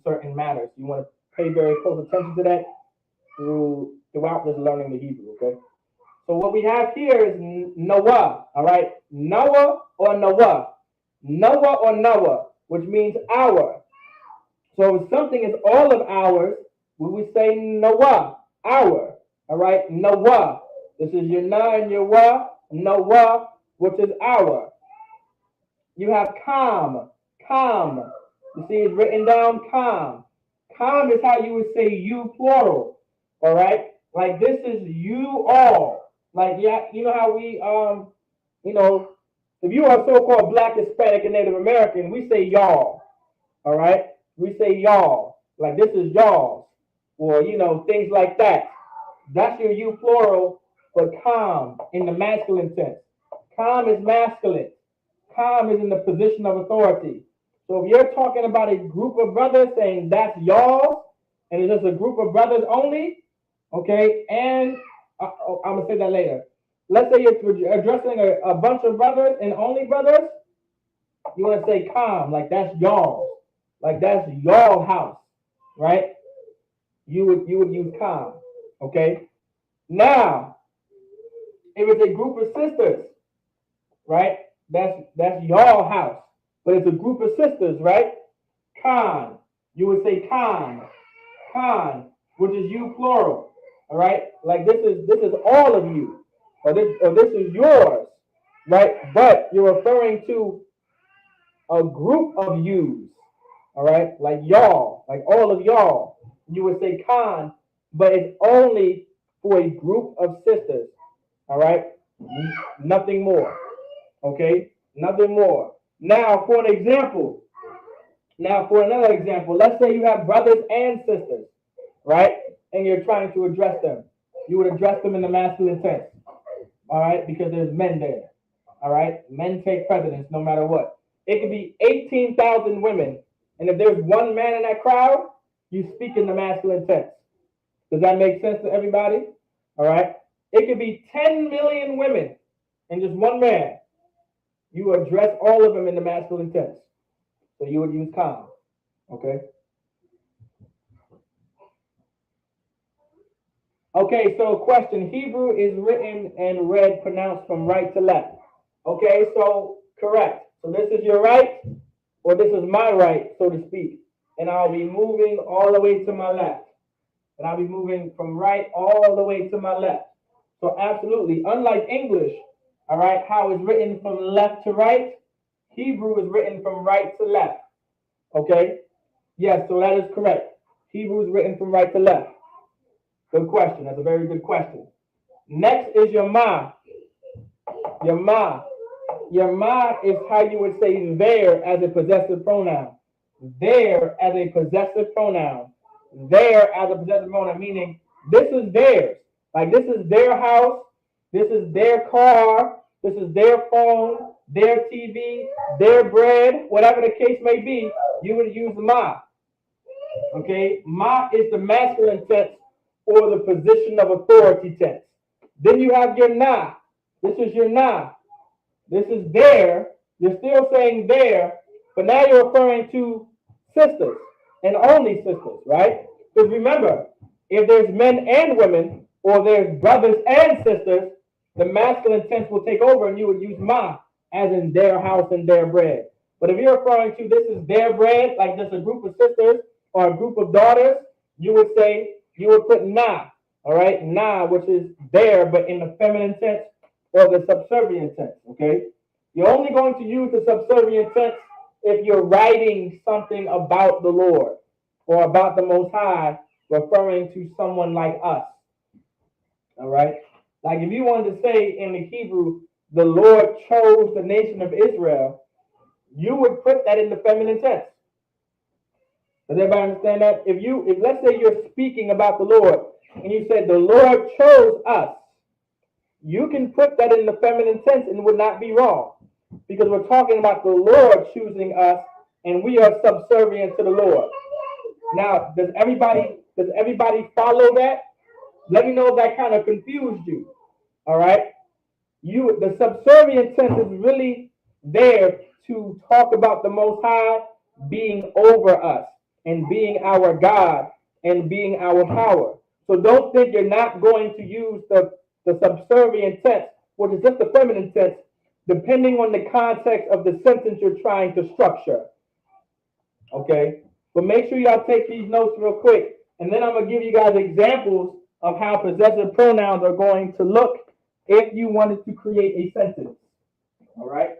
certain matters. You want to pay very close attention to that throughout this learning the Hebrew, okay? So what we have here is Noah, all right? Noah or Noah. Noah or Noah, which means our. So if something is all of ours, we would say Noah, our. All right, Noah. This is your na and your wa, Noah, which is our. You have calm, calm, You see it's written down calm. Calm is how you would say you plural. All right? Like this is you all. Like yeah, you know how we you know, if you are so-called black, Hispanic, and Native American, we say y'all. All right? We say y'all. Like this is y'all's. Or you know, things like that. That's your you plural for calm in the masculine tense. Calm is masculine. Calm is in the position of authority. So if you're talking about a group of brothers saying that's y'all, and it's just a group of brothers only, okay, and I'm going to say that later. Let's say you're addressing a bunch of brothers and only brothers, you want to say calm, like that's y'all. Like that's y'all house, right? You would use calm, okay? Now, if it's a group of sisters, right? That's y'all house. But it's a group of sisters, right? Khan. You would say Khan. Khan, which is you plural. All right? Like this is all of you. Or this is yours. Right? But you're referring to a group of yous. All right? Like y'all, like all of y'all. You would say Khan, but it's only for a group of sisters. All right? Nothing more. Okay? Nothing more. Now, for an example, for another example, let's say you have brothers and sisters, right? And you're trying to address them. You would address them in the masculine tense, all right? Because there's men there, all right? Men take precedence no matter what. It could be 18,000 women, and if there's one man in that crowd, you speak in the masculine tense. Does that make sense to everybody? All right? It could be 10 million women and just one man. You address all of them in the masculine tense. So you would use calm. Okay? Okay, so question. Hebrew is written and read, pronounced from right to left. Okay, so correct. So this is your right, or this is my right, so to speak. And I'll be moving all the way to my left. And I'll be moving from right all the way to my left. So absolutely, unlike English, all right, how it's written from left to right, Hebrew is written from right to left. Okay? Yes, so that is correct. Hebrew is written from right to left. Good question. That's a very good question. Next is your ma. Your ma. Your ma is how you would say there as a possessive pronoun. There as a possessive pronoun. There as a possessive pronoun, meaning this is theirs. Like this is their house. This is their car. This is their phone, their TV, their bread, whatever the case may be, you would use ma. Okay? Ma is the masculine tense or the position of authority tense. Then you have your na. This is your na. This is there. You're still saying there, but now you're referring to sisters and only sisters, right? Because remember, if there's men and women, or there's brothers and sisters, the masculine tense will take over and you would use ma, as in their house and their bread. But if you're referring to this is their bread, like just a group of sisters or a group of daughters, you would put na, all right? Na, which is there, but in the feminine tense or the subservient tense, okay? You're only going to use the subservient tense if you're writing something about the Lord or about the Most High, referring to someone like us. All right? Like if you wanted to say in the Hebrew, the Lord chose the nation of Israel, you would put that in the feminine tense. Does everybody understand that? If let's say you're speaking about the Lord and you said the Lord chose us, you can put that in the feminine tense and it would not be wrong. Because we're talking about the Lord choosing us and we are subservient to the Lord. Now, does everybody follow that? Let me know if that kind of confused you. All right? The subservient tense is really there to talk about the Most High being over us and being our God and being our power. So don't think you're not going to use the subservient tense, which is just the feminine tense, depending on the context of the sentence you're trying to structure. Okay? But make sure y'all take these notes real quick, and then I'm going to give you guys examples of how possessive pronouns are going to look if you wanted to create a sentence. All right?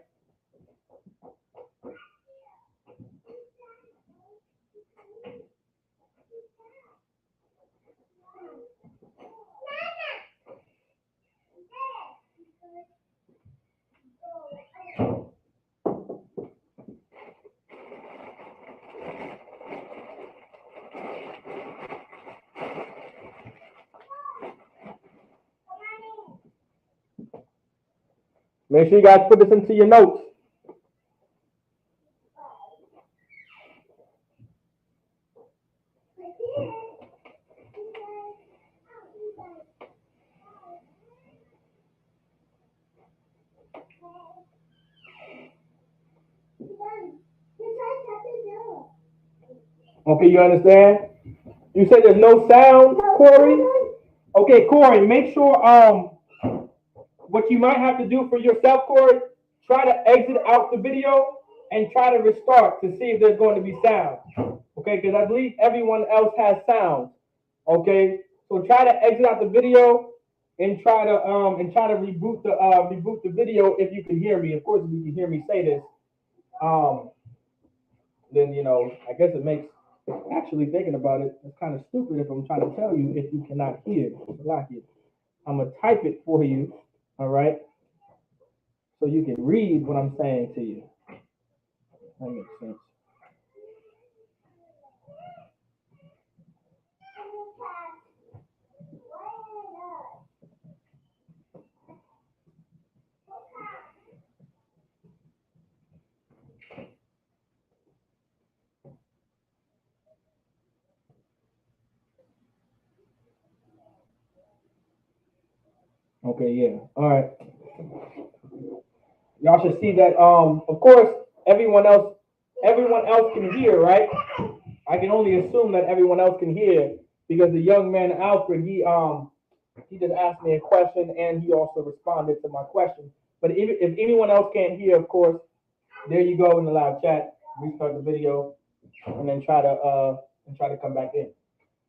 Make sure you guys put this into your notes. Okay, you understand? You said there's no sound, Corey? Okay, Corey, make sure what you might have to do for yourself, Corey, try to exit out the video and try to restart to see if there's going to be sound. Okay, because I believe everyone else has sound. Okay, so try to exit out the video and try to reboot the video if you can hear me. Of course, if you can hear me say this, then I guess it makes actually thinking about it. It's kind of stupid if I'm trying to tell you if you cannot hear. I'm gonna type it for you. All right, so you can read what I'm saying to you. That makes sense. Okay, yeah. All right. Y'all should see that. Of course, everyone else can hear, right? I can only assume that everyone else can hear because the young man Alfred, he just asked me a question and he also responded to my question. But if anyone else can't hear, of course, there you go in the live chat. Restart the video and then try to come back in.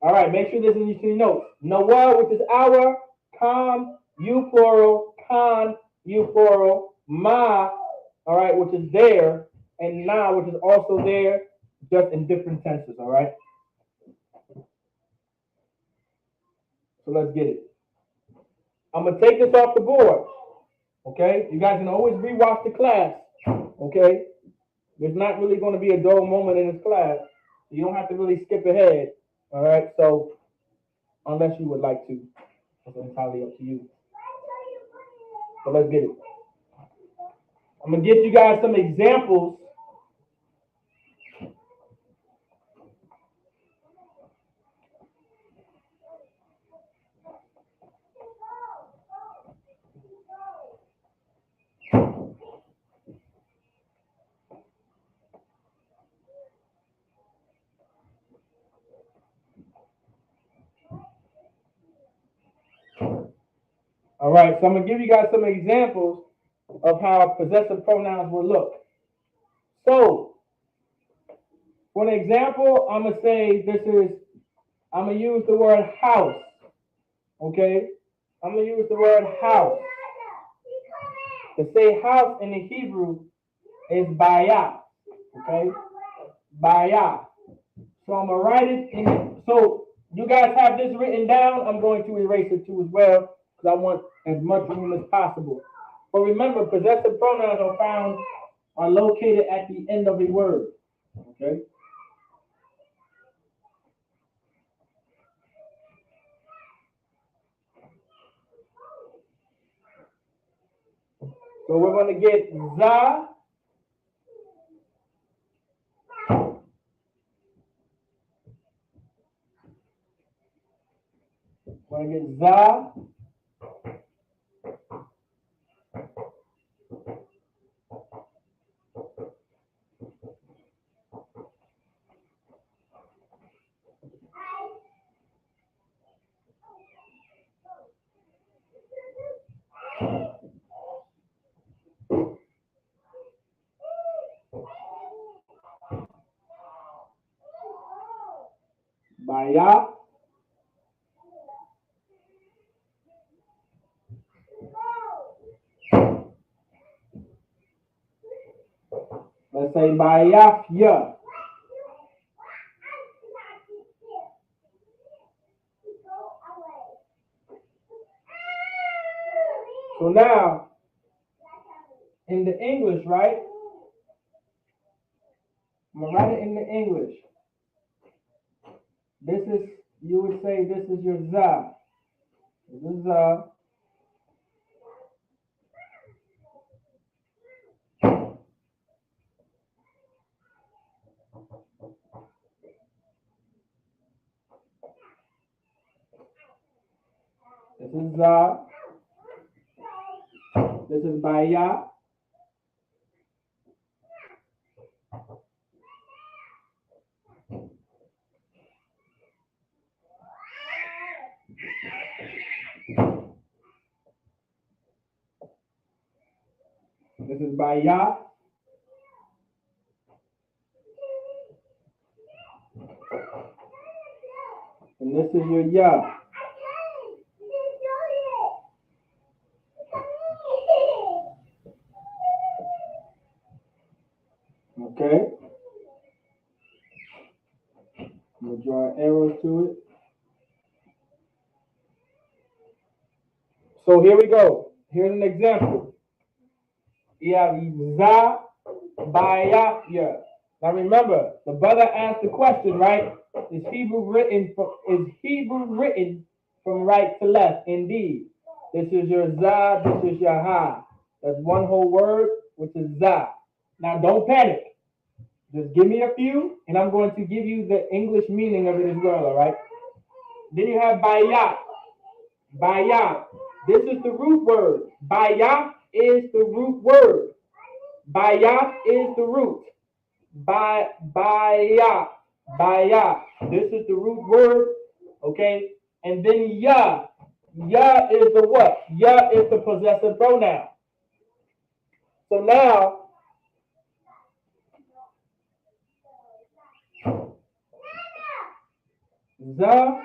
All right, make sure this is in your notes. Noah, which is our, com, you plural, con, you plural, ma, all right, which is there, and na, which is also there, just in different tenses, all right? So let's get it. I'm going to take this off the board, okay? You guys can always rewatch the class, okay? There's not really going to be a dull moment in this class. You don't have to really skip ahead, all right? So unless you would like to, it's entirely up to you. So let's get it. I'm going to give you guys some examples All right, so I'm going to give you guys some examples of how possessive pronouns will look. So, for an example, I'm going to say I'm going to use the word house, okay? I'm going to use the word house. To say house in the Hebrew is bayah, okay? Bayah. So I'm going to write it in, so you guys have this written down. I'm going to erase it too as well because I want as much room as possible. But remember, possessive pronouns are located at the end of a word. Okay. So we're going to get za. We're going to get za. Baya. Let's say bayafya. So now, in the English, right? I'm going to write it in the English. You would say this is your za. This is za. This is za. This is baya. This is baya. And this is your ya. Okay. I'm going to draw arrows to it. So here we go. Here's an example. You have za, baya, ya. Now remember, the brother asked the question, right? Is Hebrew written from right to left? Indeed. This is your za, this is your ha. That's one whole word, which is za. Now don't panic. Just give me a few, and I'm going to give you the English meaning of it as well, all right? Then you have bayat. Bayat. This is the root word. Bayat is the root word. Bayat is the root. Bayat. Bayat. This is the root word, okay? And then ya. Ya is the what? Ya is the possessive pronoun. So now, za.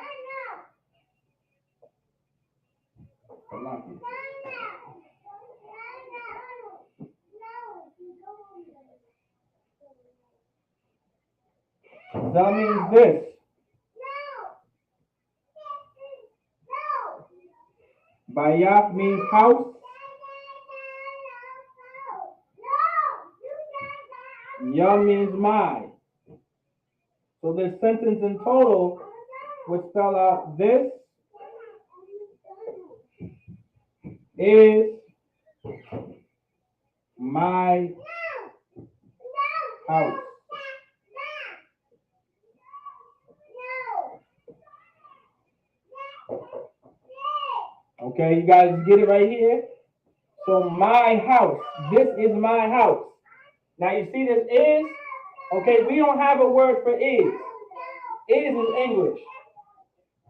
Za means this. Bayat means house. Ya means my. So this sentence in total would spell out this is my house. Okay, you guys get it right here? So my house. This is my house. Now you see this is? Okay, we don't have a word for is. Is English.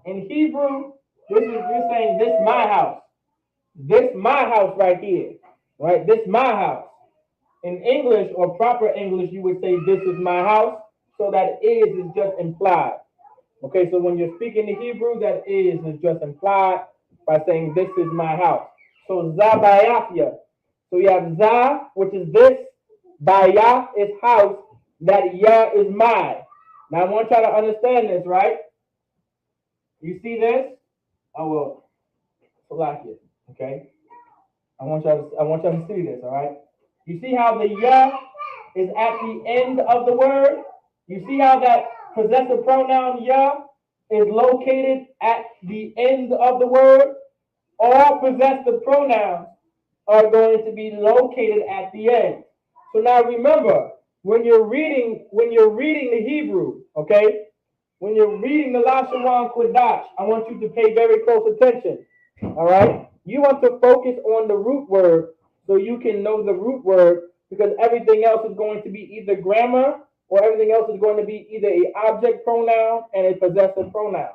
In Hebrew, you're saying this my house. This my house right here. Right? This my house. In English or proper English, you would say this is my house. So that is just implied. Okay, so when you're speaking the Hebrew, that is just implied by saying this is my house. So zabayafya. So you have za, which is this. Baya is house. That ya is my. Now I want y'all to understand this, right? You see this? Oh well, select it. Okay. I want y'all to see this, all right? You see how the ya is at the end of the word? You see how that possessive pronoun ya is located at the end of the word? All possessive pronouns are going to be located at the end. So now remember, when you're reading the Hebrew, okay? When you're reading the Lashawan Qadash, I want you to pay very close attention. All right? You want to focus on the root word so you can know the root word, because everything else is going to be either grammar or everything else is going to be either an object pronoun and a possessive pronoun.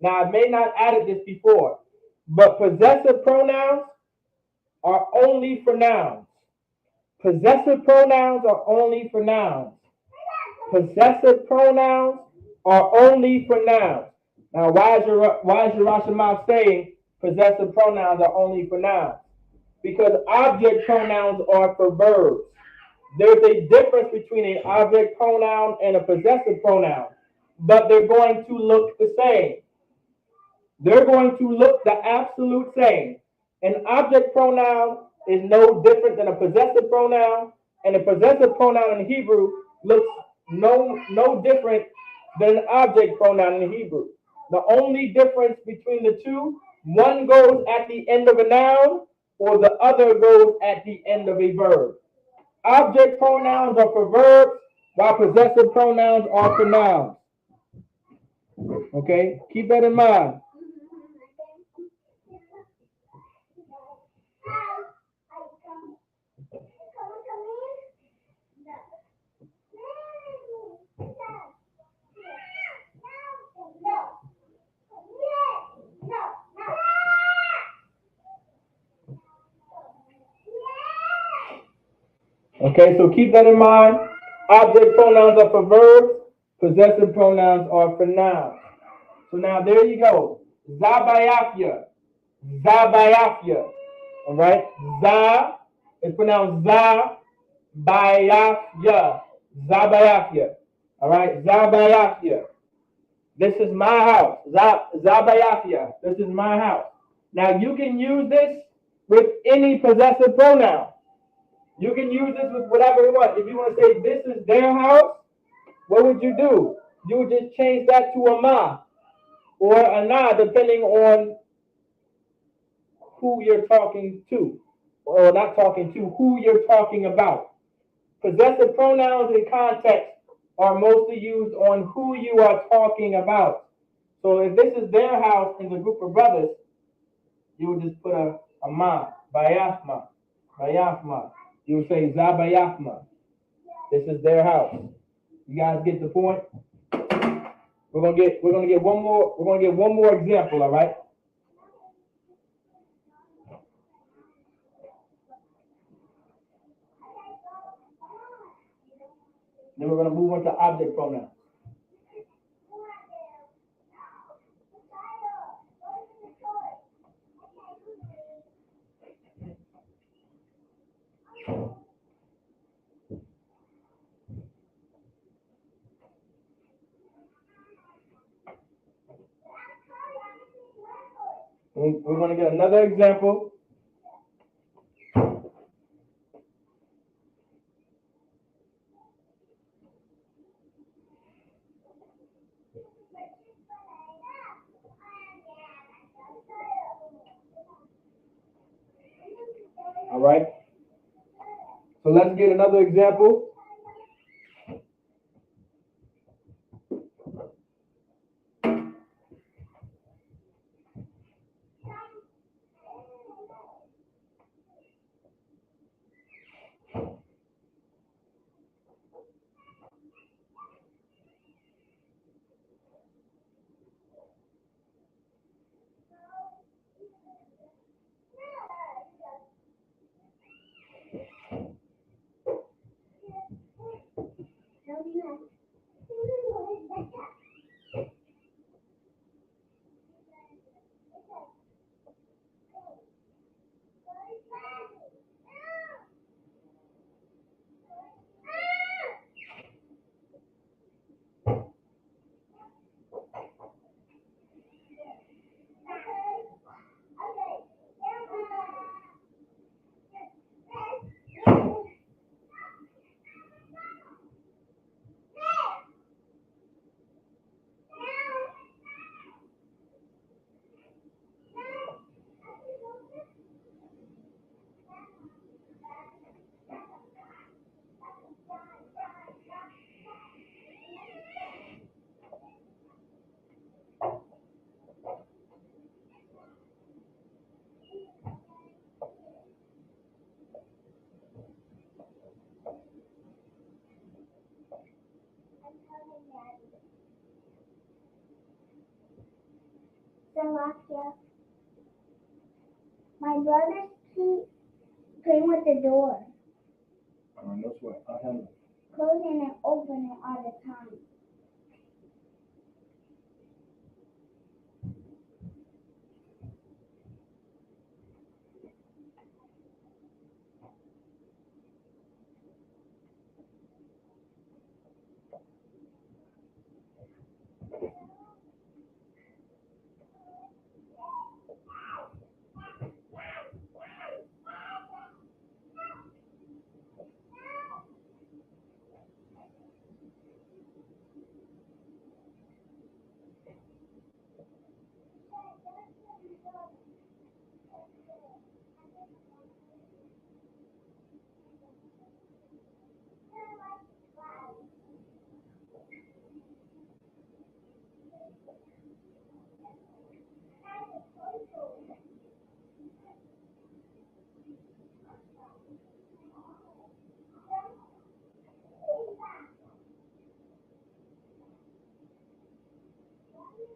Now, I may not added this before, but possessive pronouns are only for nouns. Possessive pronouns are only for nouns. Possessive pronouns are only for nouns. Now, why is your Rashomach saying possessive pronouns are only for nouns? Because object pronouns are for verbs. There's a difference between an object pronoun and a possessive pronoun, but they're going to look the same. They're going to look the absolute same. An object pronoun is no different than a possessive pronoun, and a possessive pronoun in Hebrew looks no different than an object pronoun in Hebrew. The only difference between the two, one goes at the end of a noun, or the other goes at the end of a verb. Object pronouns are for verbs, while possessive pronouns are for nouns. Okay, keep that in mind. Okay, so keep that in mind. Object pronouns are for verbs. Possessive pronouns are for nouns. So now there you go. Zabayafia. Zabayafia. All right. Za is pronounced Zabayafia. Zabayafia. All right. Zabayafia. This is my house. Zabayafia. This is my house. Now you can use this with any possessive pronoun. You can use this with whatever you want. If you want to say this is their house, what would you do? You would just change that to a ma or a na, depending on who you're talking to, or not talking to, who you're talking about. Possessive pronouns in context are mostly used on who you are talking about. So if this is their house in the group of brothers, you would just put a ma, bayafma, bayafma. You would say zabayafma. This is their house. You guys get the point? We're gonna get one more example, all right? Then we're gonna move on to object pronouns. We're gonna get another example. All right. So let's get another example. Salakia. My brothers keep playing with the door, No sweat. I'll handle it. closing and opening it all the time.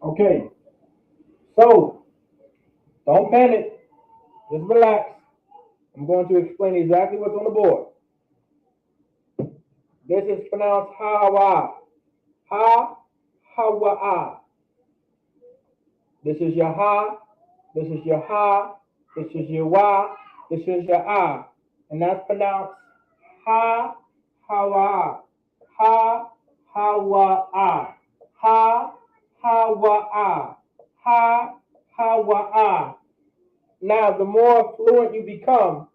Okay. So don't panic. Just relax. I'm going to explain exactly what's on the board. This is pronounced ha-wa. Ha-ha-wa-ah. This is your ha. This is your ha. This is your wa. This is your ah. And that's pronounced ha-ha-wa. Ha-ha-wa-ah. Ha-ha-wa-ah. Ha-ha-wa-ah. Now, the more fluent you become,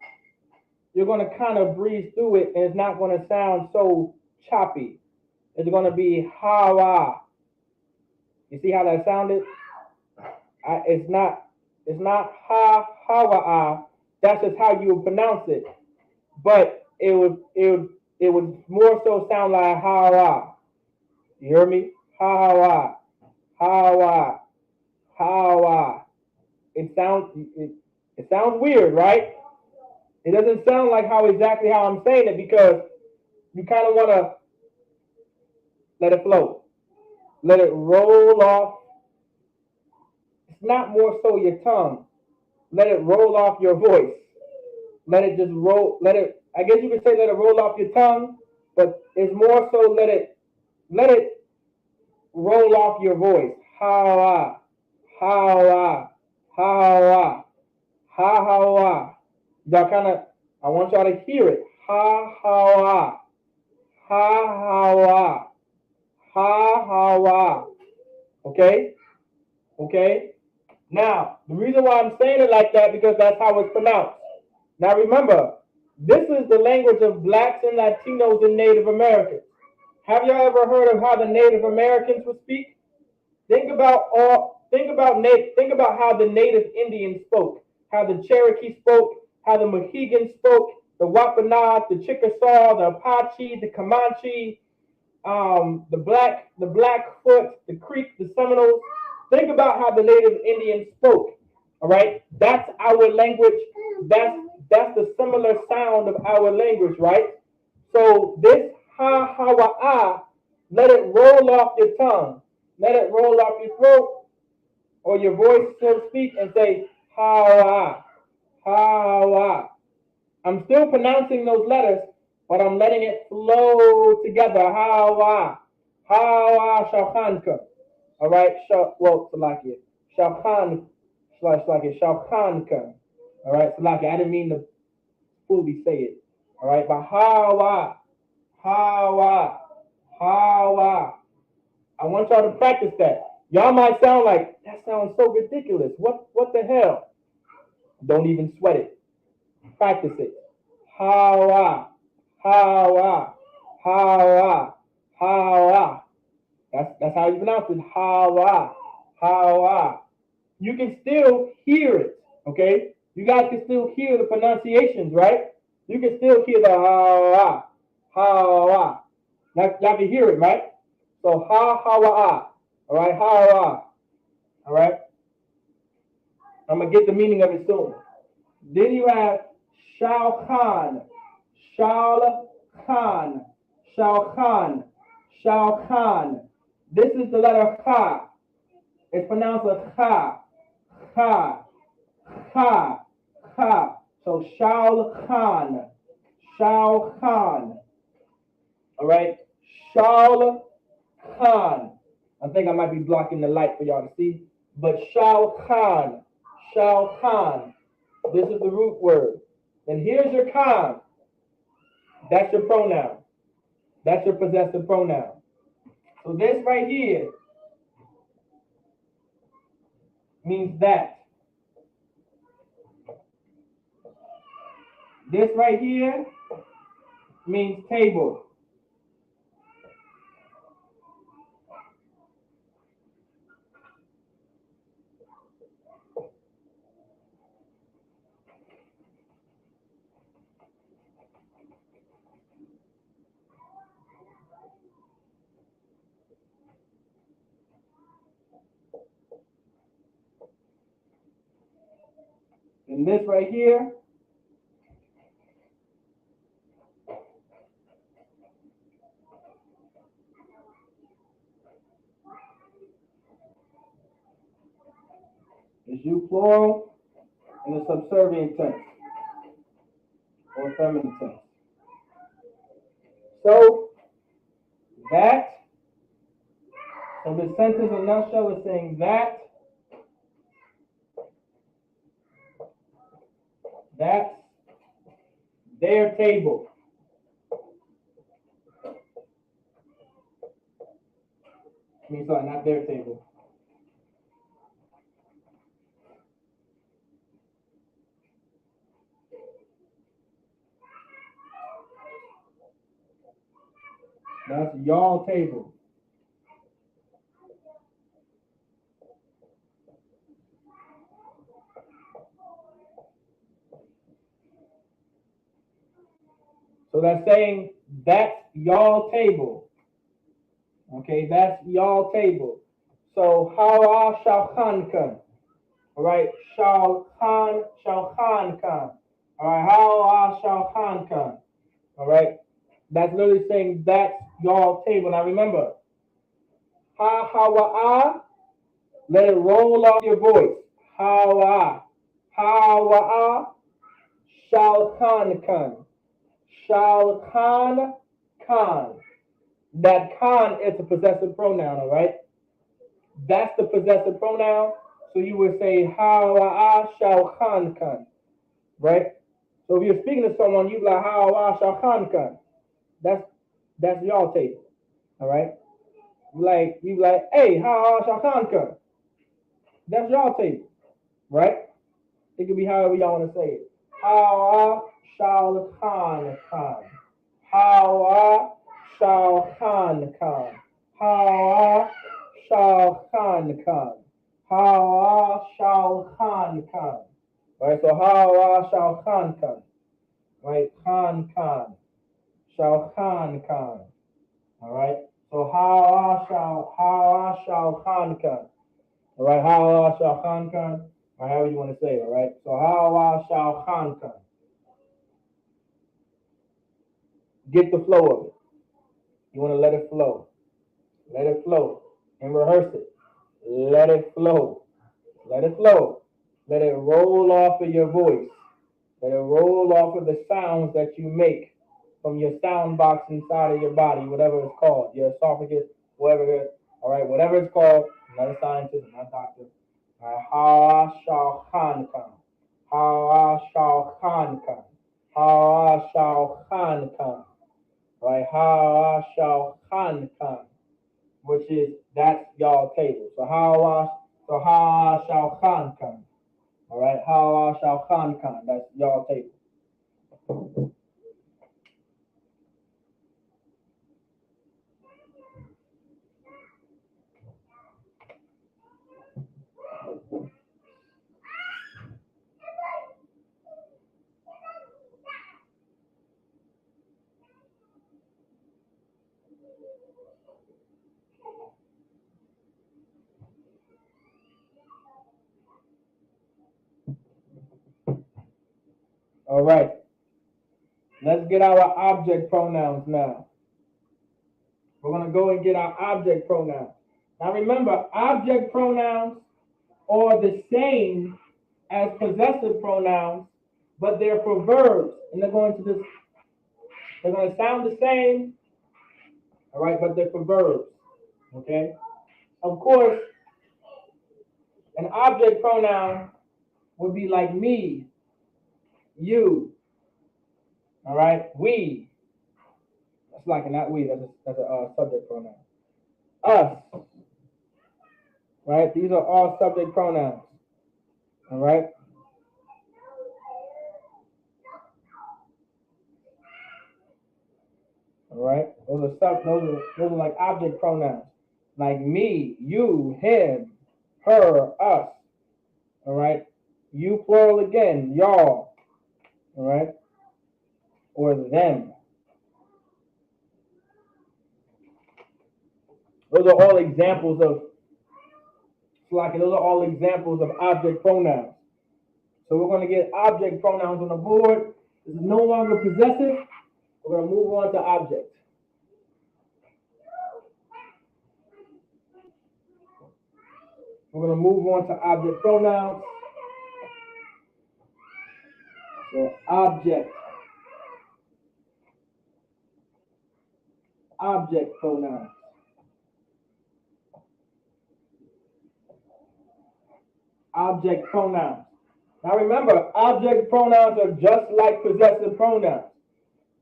you're going to kind of breeze through it, and it's not going to sound so choppy. It's going to be ha-wa. You see how that sounded? It's not ha-ha-wa-ah. That's just how you would pronounce it. But it would more so sound like ha-wa. You hear me? Ha-ha-wa. Ha-wa. Ha-wa. It sounds weird, right? It doesn't sound like exactly how I'm saying it, because you kind of want to let it flow. Let it roll off. It's not more so your tongue. Let it roll off your voice. Let it just roll. I guess you could say let it roll off your tongue, but it's more so let it roll off your voice. Ha-wa. Ha-wa. Ha-wa. Ha-ha-wa. I want y'all to hear it. Ha-ha-wa. Ha-ha-wa. Ha-ha-wa. Okay? Okay? Now, the reason why I'm saying it like that, because that's how it's pronounced. Now remember, this is the language of blacks and Latinos and Native Americans. Have y'all ever heard of how the Native Americans would speak? Think about how the Native Indians spoke, how the Cherokee spoke, how the Mohegans spoke, the Wampanoag, the Chickasaw, the Apache, the Comanche, the Blackfoot, the Creek, the Seminoles. Think about how the Native Indians spoke. All right, that's our language. That's the similar sound of our language, right? So this ha ha wa ah, let it roll off your tongue, let it roll off your throat or your voice, so to speak, and say ha wa ha wa. I'm still pronouncing those letters, but I'm letting it flow together. Ha wa shawchanka. All right, Salakia. Shawchan, Shawchanka. All right, Salakia. I didn't mean to fully say it. All right, but ha wa. I want y'all to practice that. Y'all might sound like, that sounds so ridiculous. What the hell? Don't even sweat it. Practice it. Ha wa. That's how you pronounce it. Ha wa. You can still hear it, okay? You guys can still hear the pronunciations, right? You can still hear the ha wa. Y'all can hear it, right? So ha wa. All right, ha wa. All right. I'm gonna get the meaning of it soon. Then you have Shao Khan. This is the letter Kha. It's pronounced as Kha. So Shao Khan. All right. Shao Khan. I think I might be blocking the light for y'all to see. But Shao Khan. This is the root word. And here's your Khan. That's your pronoun. That's your possessive pronoun. So this right here means that. This right here means table. And this right here is you plural in the subservient tense or feminine tense. So that. So the sentence in a nutshell is saying that. That's their table. I mean, sorry, not their table. That's y'all table. So that's saying that's y'all table. Okay, that's y'all table. So how shall Khan come? All right, shall Khan come. All right, how shall Khan come? All right, that's literally saying that's y'all table. Now remember, ha, let it roll off your voice. Ha, shall Khan come. Shall Khan. That Khan is a possessive pronoun, all right? That's the possessive pronoun. So you would say, how shall Khan come, right? So if you're speaking to someone, you be like, how shall Khan come. That's y'all table, all right? You be like, hey, how shall Khan come. That's y'all table, right? It could be however y'all want to say it. How shall Khan come. How shall Khan come. How shall Khan come. How shall Khan come. Right, so how shall Khan come. Right, Khan. Shall Khan come. All right, so how shall Khan come. All right, how shall Khan come. Or however you want to say it. All right, so how shall Khan come. Get the flow of it. You want to let it flow. Let it flow and rehearse it. Let it flow. Let it flow. Let it roll off of your voice. Let it roll off of the sounds that you make from your sound box inside of your body, whatever it's called, your esophagus, whatever it is. All right, whatever it's called. I'm not a scientist, I'm not a doctor. All right, how shall Khan come? How shall Khan come? How shall Khan come? All right, how shall Khan come? Which is that's y'all table. So how shall Khan come? All right, how shall Khan come? That's y'all table. All right, let's get our object pronouns now. We're gonna go and get our object pronouns. Now remember, object pronouns are the same as possessive pronouns, but they're for verbs, and they're going to sound the same. All right, but they're for verbs. Okay. Of course, an object pronoun would be like me, you. All right, we. That's like not we. That's a subject pronoun. Us. Right. These are all subject pronouns. All right. All right. Those are like object pronouns. Like me, you, him, her, us. All right. You plural again, y'all. All right. Or them. Those are all examples of those are all examples of object pronouns. So we're going to get object pronouns on the board. This is no longer possessive. We're going to move on to object. We're going to move on to object pronouns. So object. object pronouns. Object pronouns. Now remember, object pronouns are just like possessive pronouns.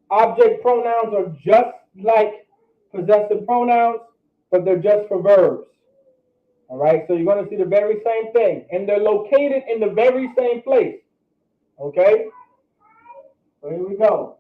Object pronouns are just like possessive pronouns, but they're just for verbs. All right, so you're going to see the very same thing, and they're located in the very same place. Okay, so here we go.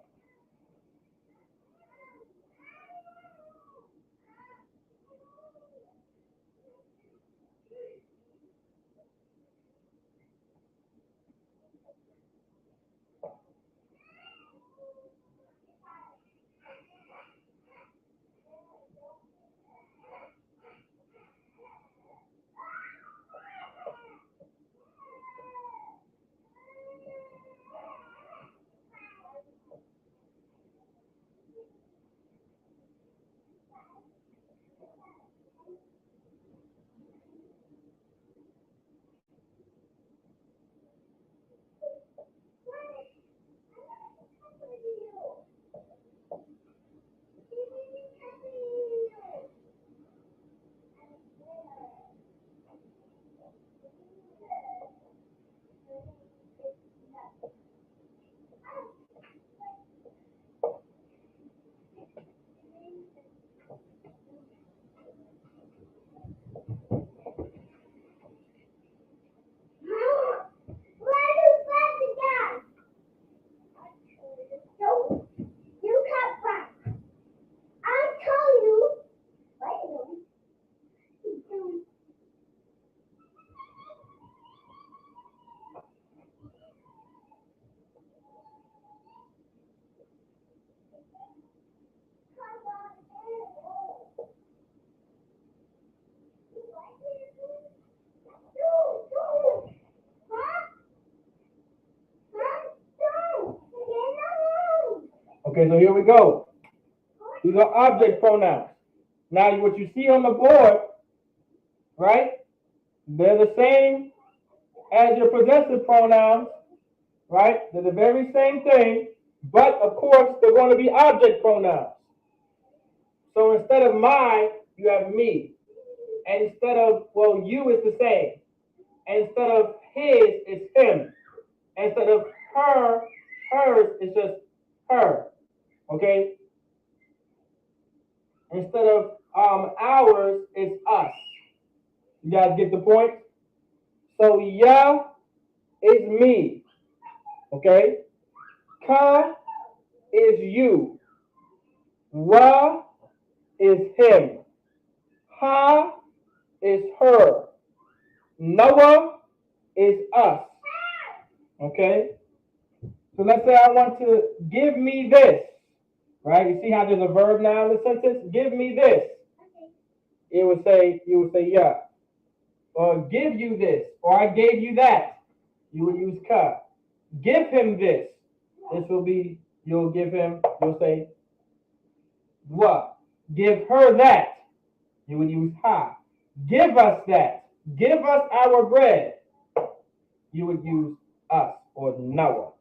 Okay, so here we go. These are object pronouns. Now, what you see on the board, right? They're the same as your possessive pronouns, right? They're the very same thing, but of course, they're going to be object pronouns. So instead of my, you have me. And instead of, well, you is the same. And instead of his, it's him. And instead of her, hers is just her. Okay? Instead of ours, it's us. You guys get the point? So ya is me. Okay? Ka is you. Wa is him. Ha is her. Noah is us. Okay? So let's say I want to give me this. Right? You see how there's a verb now in the sentence? Give me this. You would say yeah. Or give you this. Or I gave you that. You would use ka. Give him this. This will be, you'll say wa. Give her that. You would use ha. Give us that. Give us our bread. You would use us or Noah.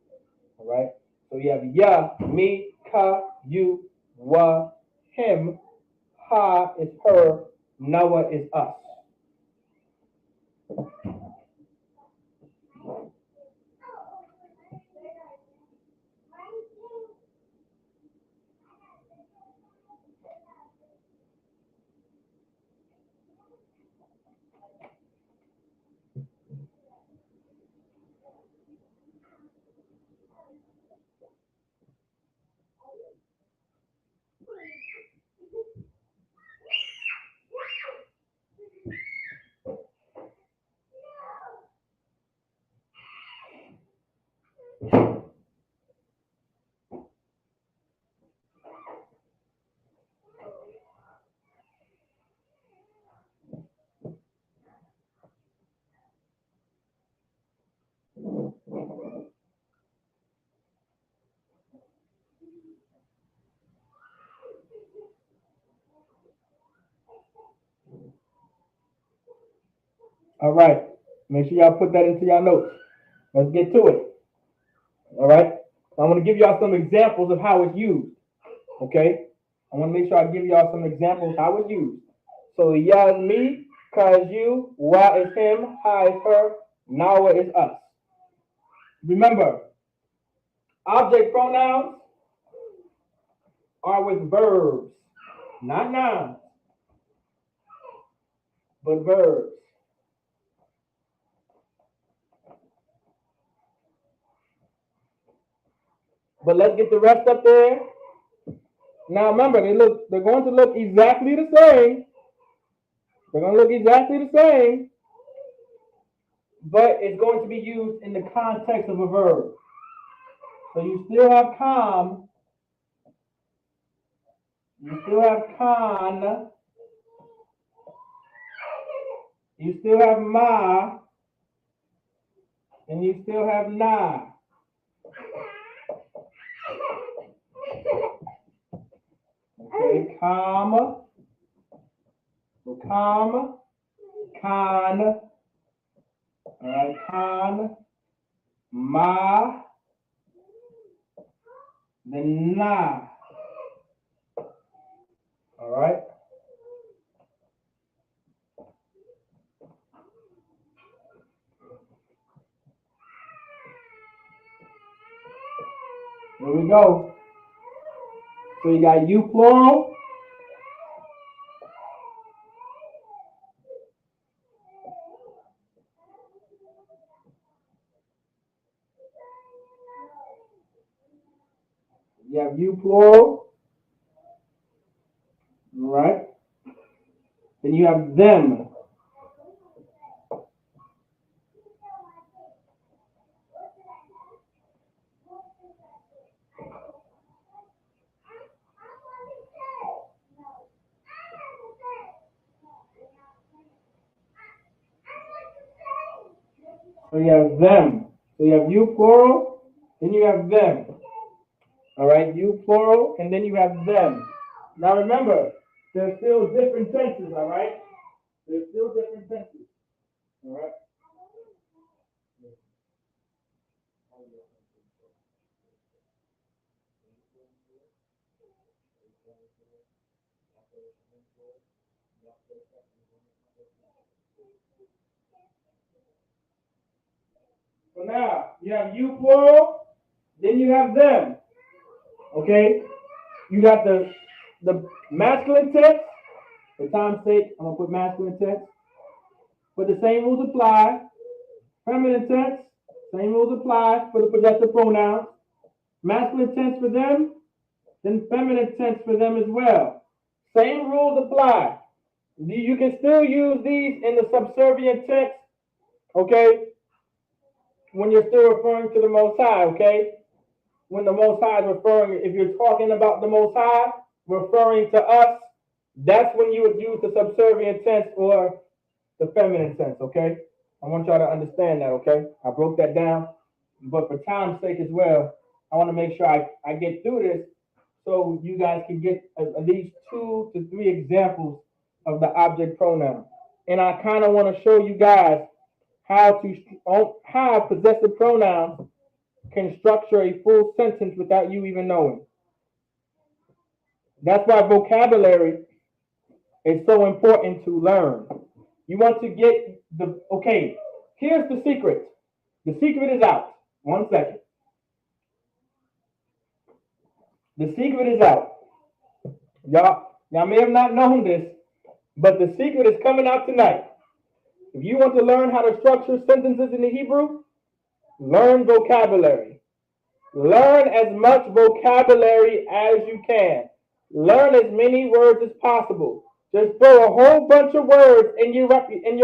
All right? So you have ya, me, ka, you, wa, him, ha is her, Noah is us. All right. Make sure y'all put that into your notes. Let's get to it. All right. So I'm going to give y'all some examples of how it's used. Okay. I want to make sure I give y'all some examples how it's used. So ya is me, ka is you, wa is him, ha is her, nawa is us. Remember, object pronouns are with verbs, not nouns, but verbs. But let's get the rest up there. Now remember, they're going to look exactly the same. They're going to look exactly the same, but it's going to be used in the context of a verb. So you still have calm, you still have con, you still have ma, and you still have na. Okay, calm, con, all right, con, ma, then na. All right. Here we go. So you got you plural. You have you plural. All right. Then you have them. So you have them. So you have you plural, then you have them. All right, you plural, and then you have them. Now remember, there's still different tenses, all right? There's still different tenses, all right? So now, you have you plural, then you have them, okay? You got the masculine tense. For time's sake, I'm going to put masculine tense. But the same rules apply. Feminine tense, same rules apply for the possessive pronouns. Masculine tense for them, then feminine tense for them as well. Same rules apply. You can still use these in the subservient tense, okay? When you're still referring to the Most High, okay? When the Most High is referring, if you're talking about the Most High, referring to us, that's when you would use the subservient tense or the feminine tense, okay? I want y'all to understand that, okay? I broke that down, but for time's sake as well, I want to make sure I get through this so you guys can get at least 2 to 3 examples of the object pronoun. And I kind of want to show you guys how possessive pronouns can structure a full sentence without you even knowing. That's why vocabulary is so important to learn. You want to get okay, here's the secret. The secret is out. 1 second. The secret is out. Y'all may have not known this, but the secret is coming out tonight. If you want to learn how to structure sentences in the Hebrew, learn vocabulary. Learn as much vocabulary as you can. Learn as many words as possible. Just throw a whole bunch of words in your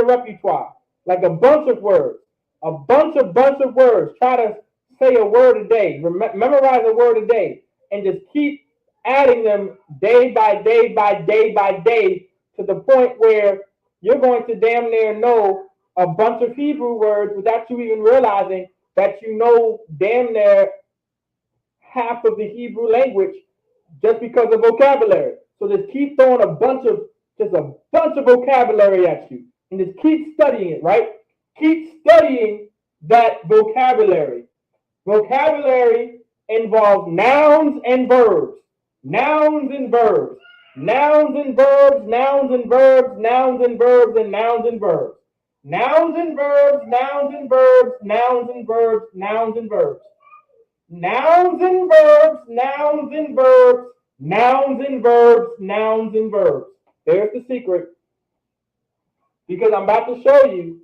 repertoire, like a bunch of words, a bunch of words. Try to say a word a day. Memorize a word a day, and just keep adding them day by day by day by day to the point where you're going to damn near know a bunch of Hebrew words without you even realizing that you know damn near half of the Hebrew language just because of vocabulary. So just keep throwing a bunch of vocabulary at you, and just keep studying it, right? Keep studying that vocabulary. Vocabulary involves nouns and verbs. Nouns and verbs. Nouns and verbs, nouns and verbs, nouns and verbs, and nouns and verbs. Nouns and verbs, nouns and verbs, nouns and verbs, nouns and verbs. Nouns and verbs, nouns and verbs, nouns and verbs, nouns and verbs. There's the secret. Because I'm about to show you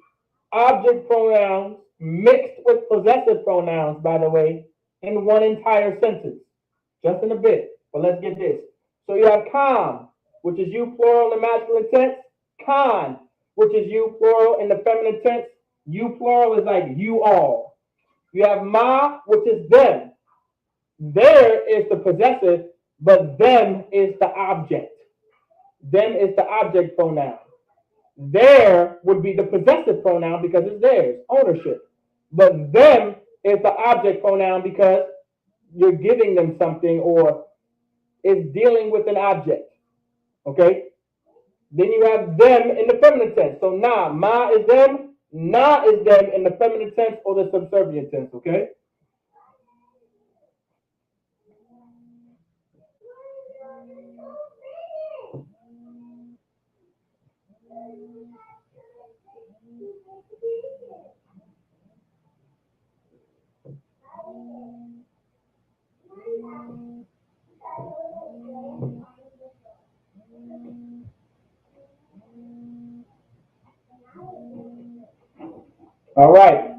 object pronouns mixed with possessive pronouns, by the way, in one entire sentence. Just in a bit. But let's get this. So you have con, which is you plural in the masculine tense. Con, which is you plural in the feminine tense. You plural is like you all. You have ma, which is them. There is the possessive, but them is the object. Them is the object pronoun. There would be the possessive pronoun because it's theirs, ownership. But them is the object pronoun because you're giving them something or is dealing with an object. Okay? Then you have them in the feminine tense. So ma is them, na is them in the feminine tense or the subservient tense. Okay? All right.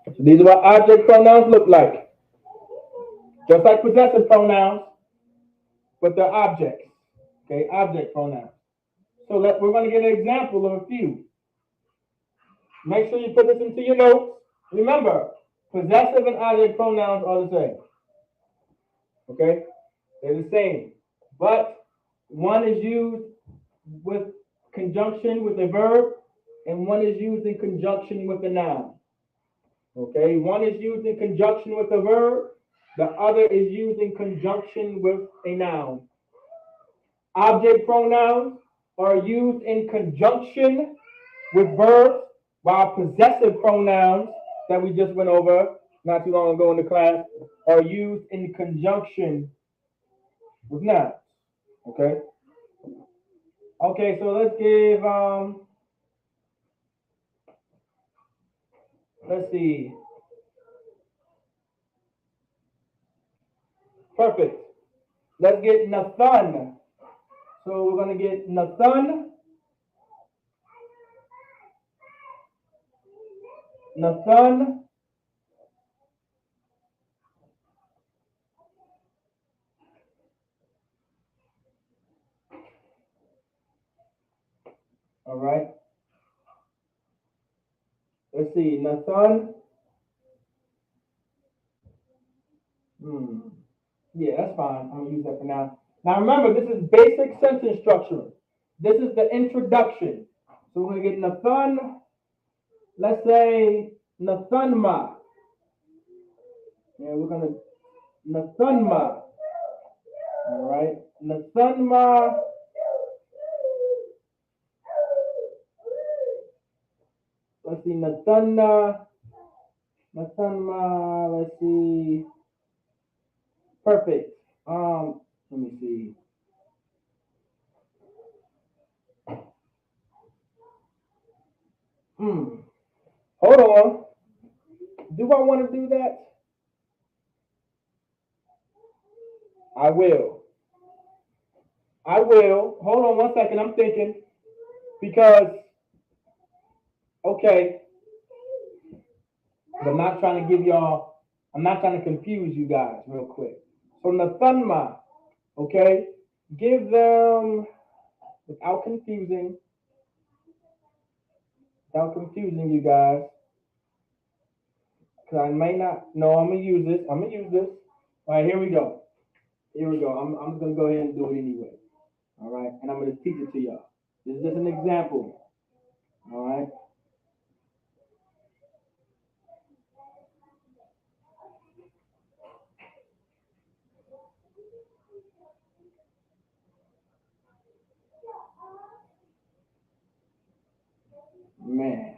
So these are what object pronouns look like. Just like possessive pronouns, but they're objects. Okay, object pronouns. So we're going to get an example of a few. Make sure you put this into your notes. Remember, possessive and object pronouns are the same. Okay? They're the same. But one is used with conjunction with a verb, and one is used in conjunction with a noun. Okay? One is used in conjunction with a verb, the other is used in conjunction with a noun. Object pronouns are used in conjunction with verbs, while possessive pronouns that we just went over not too long ago in the class are used in conjunction with nouns. Okay? Okay, so let's give, let's see. Perfect. Let's get Nathan. So we're going to get Nathan. Nathan. All right. Let's see. Nathan. Yeah, that's fine. I'm going to use that for now. Now remember, this is basic sentence structure. This is the introduction. So we're going to get Nathan. Let's say Nathanma. Yeah, we're going to Nathanma. All right. Nathanma. Let's see, Nathanma. Nathanma. Let's see. Perfect. Let me see. Hold on. Do I want to do that? I will. I will. Hold on 1 second. I'm thinking because okay. But I'm not trying to give y'all. I'm not trying to confuse you guys real quick. So Nathanma, okay, give them without confusing you guys. Because I may not. No, I'm gonna use this. I'm gonna use this. All right, here we go. Here we go. I'm just gonna go ahead and do it anyway. All right, and I'm gonna teach it to y'all. This is just an example. All right. Man.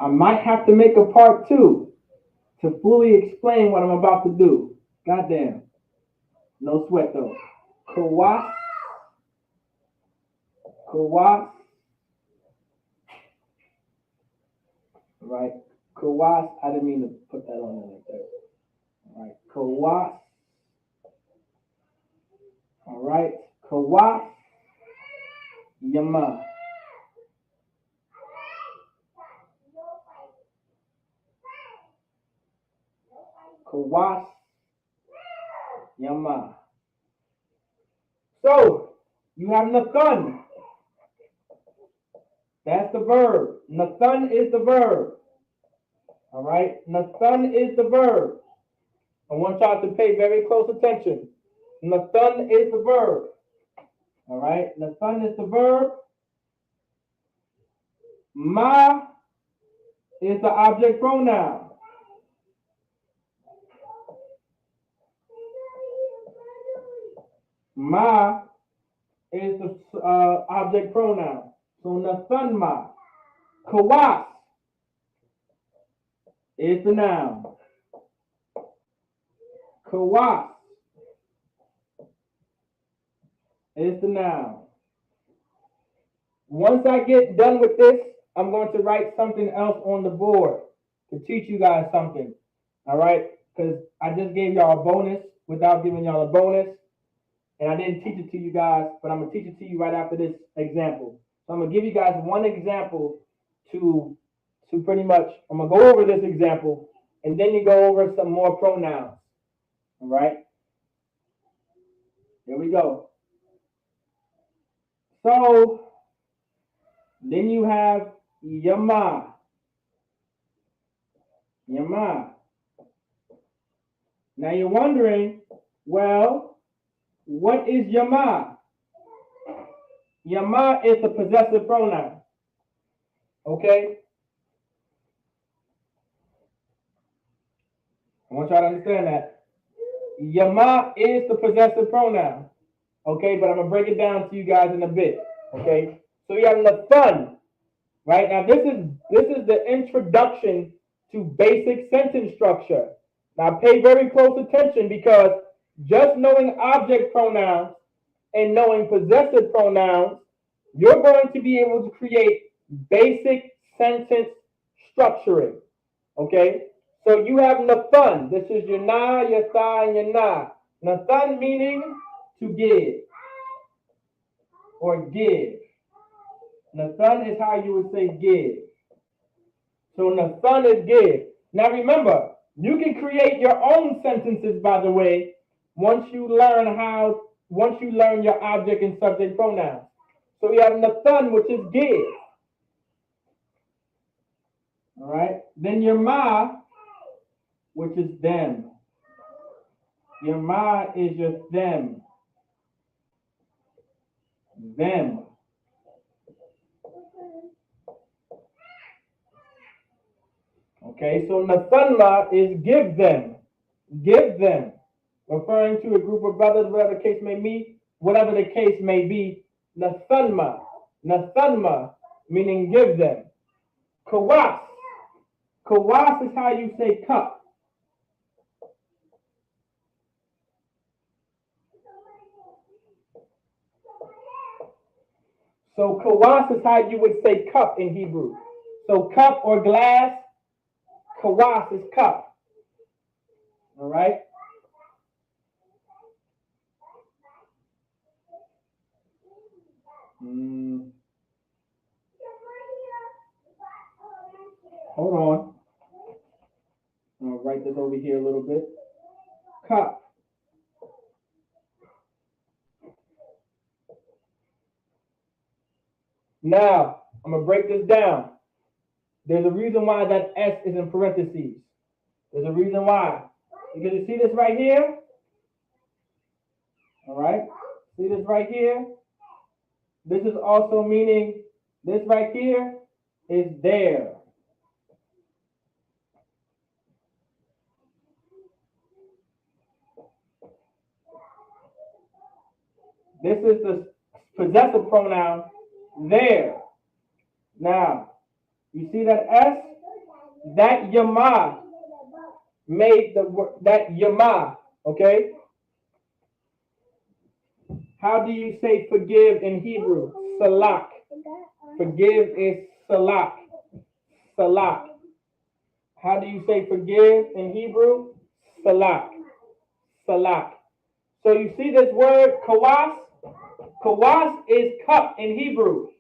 I might have to make a part 2 to fully explain what I'm about to do. Goddamn. No sweat though. Kawas. Kawas. Right. Kawas. I didn't mean to put that on there like that. All right. Kawas. All right. Kawas. Yama. Kawas. Yama. So, you have Nathan. That's the verb. Nathan is the verb. All right? Nathan is the verb. I want y'all to pay very close attention. Nathan is the verb. All right? Nathan is the verb. Ma is the object pronoun. Ma is the object pronoun. So Nathan ma. Kawas is the noun. Kawas is the noun. Once I get done with this, I'm going to write something else on the board to teach you guys something. All right? Because I just gave y'all a bonus without giving y'all a bonus. And I didn't teach it to you guys, but I'm going to teach it to you right after this example. So I'm going to give you guys one example to pretty much, I'm going to go over this example, and then you go over some more pronouns. All right? Here we go. So, then you have Yama. Yama. Now you're wondering, well, what is Yama? Yama is the possessive pronoun. Okay? I want y'all to understand that. Yama is the possessive pronoun. Okay, but I'm going to break it down to you guys in a bit. Okay? So you have Nathan. Right? Now this is the introduction to basic sentence structure. Now pay very close attention, because just knowing object pronouns and knowing possessive pronouns, you're going to be able to create basic sentence structuring. Okay? So you have Nathan. This is your na, your tha, and your na. Nathan meaning to give or give. Nathan is how you would say give. So Nathan is give. Now remember, you can create your own sentences, by the way, once you learn your object and subject pronouns. So we have Nathan, which is give. All right. Then your ma, which is them. Your ma is your them. Them. Okay, so Nathanma is give them. Give them. Referring to a group of brothers, whatever the case may be, Nathanma. Nathanma, meaning give them. Kawas. Kawas is how you say cup. So kawas is how you would say cup in Hebrew. So cup or glass, kawas is cup. All right? Hold on. I'm going to write this over here a little bit. Cup. Now, I'm going to break this down. There's a reason why that S is in parentheses. There's a reason why. Because you see this right here? All right? See this right here? This is also meaning this right here is there. This is the possessive pronoun there. Now, you see that S? that yama made the word, that yama, okay? How do you say forgive in Hebrew? Salak. Forgive is salak. Salak. How do you say forgive in Hebrew? Salak. Salak. So you see this word kawas? Kawas is cup in Hebrew.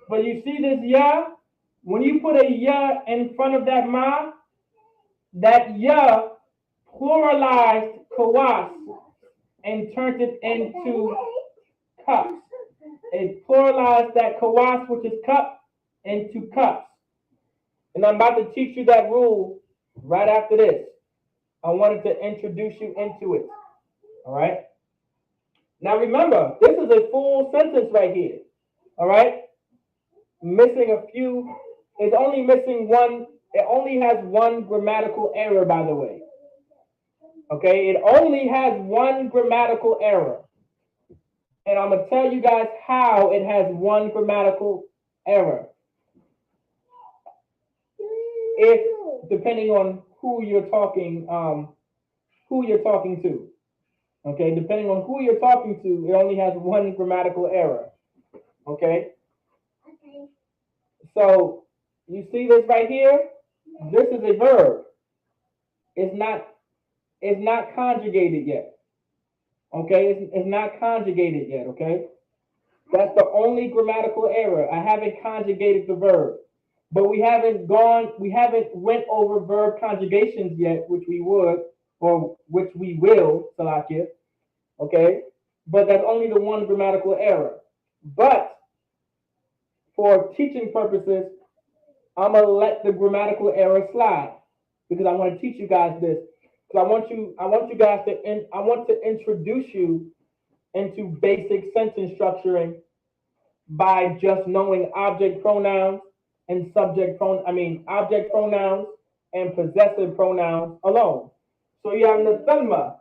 But you see this ya? When you put a ya in front of that ma, that ya pluralized kawas and turned it into cups. It pluralized that kawas, which is cup, into cups. And I'm about to teach you that rule right after this. I wanted to introduce you into it. All right? Now remember, this is a full sentence right here. All right? Missing a few, it's only missing one, it only has one grammatical error, by the way. Okay? It only has one grammatical error. And I'm going to tell you guys how it has one grammatical error. If, depending on who you're talking to. Okay, depending on who you're talking to, it only has one grammatical error. Okay? So, you see this right here? This is a verb. It's not conjugated yet. Okay? It's not conjugated yet, okay? That's the only grammatical error. I haven't conjugated the verb. But we haven't went over verb conjugations yet, which we would, or which we will, Salakia. Okay? But that's only the one grammatical error. But for teaching purposes, I'm gonna let the grammatical error slide because I want to teach you guys this. Because I want to introduce you into basic sentence structuring by just knowing object pronouns and object pronouns and possessive pronouns alone. So you have nathanma,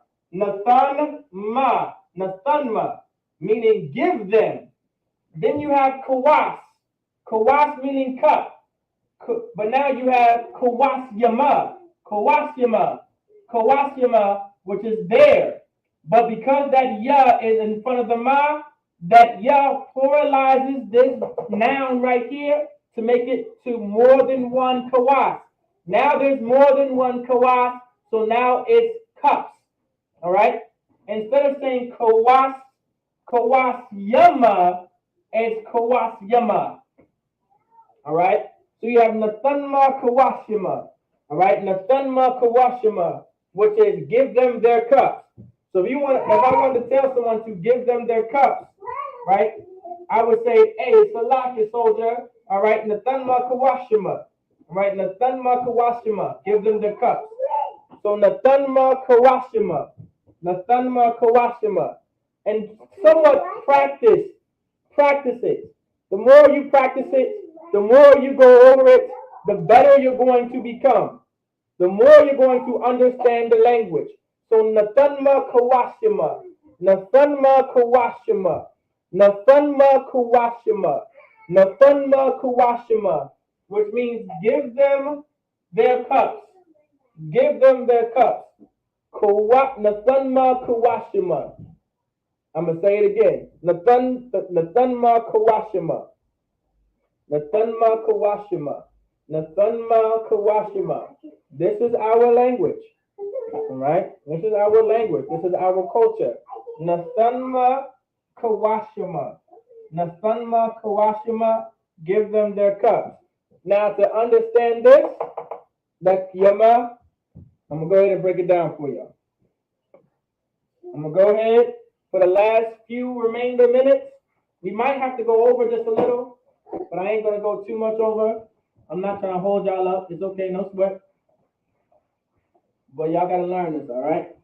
nathanma, meaning give them. Then you have kawas meaning cup. But now you have kawasyama, which is there. But because that ya is in front of the ma, that ya pluralizes this noun right here to make it to more than one kawas. Now there's more than one kawas, so now it's cups. All right? Instead of saying kawasyama, it's kawasyama. All right? So you have nathanma kawashima. All right? Nathanma kawashima, which is give them their cups. So if I want to tell someone to give them their cups, right? I would say, hey, Salaki soldier, all right, Nathanma Kawashima. All right, Nathanma Kawashima, give them their cups. So Nathanma Kawashima. Nathanma Kawashima. And somewhat practice it. The more you practice it, the more you go over it, the better you're going to become. The more you're going to understand the language. So Nathanma Kawashima, Nathanma Kawashima, Nathanma Kawashima, Nathanma Kawashima, which means give them their cups. Give them their cups. Nathanma Kawashima. I'm going to say it again. Nathanma Kawashima. Nathanma Kawashima. Nathanma Kawashima. This is our language. All right? This is our language. This is our culture. Nathanma Kawashima. Nathanma Kawashima. Give them their cups. Now, to understand this, that Yama, I'm going to go ahead and break it down for you. I'm going to go ahead for the last few remainder minutes. We might have to go over just a little, but I ain't going to go too much over. I'm not trying to hold y'all up. It's okay, no sweat. But y'all got to learn this, all right?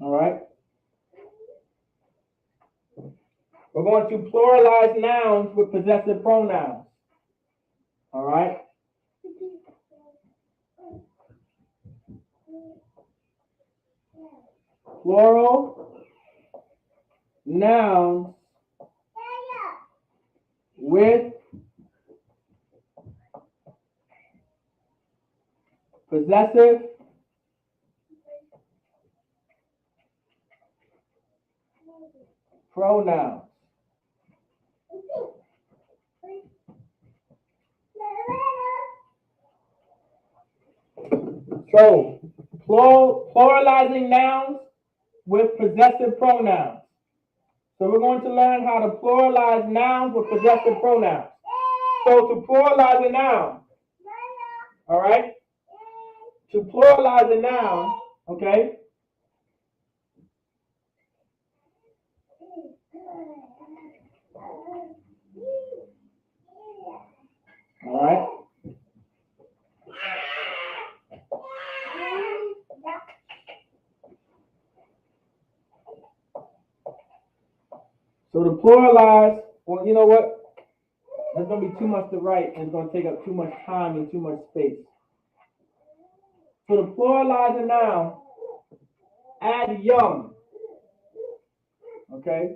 All right? We're going to pluralize nouns with possessive pronouns. All right? Plural nouns with possessive pronouns. So, pluralizing nouns with possessive pronouns. So we're going to learn how to pluralize nouns with possessive pronouns. So to pluralize a noun, all right? To pluralize a noun, okay? All right? So to pluralize, well, you know what? There's going to be too much to write, and it's going to take up too much time and too much space. So to pluralize a noun, add yum, okay?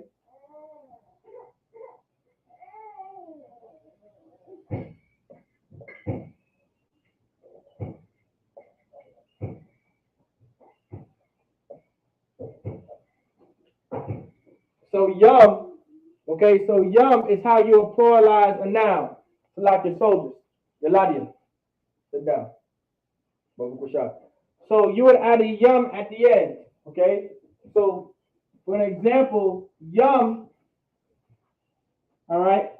So yum, okay, so yum is how you pluralize a noun. So like your soldiers, your ladian. Sit down. So you would add a yum at the end, okay? So for an example, yum, all right?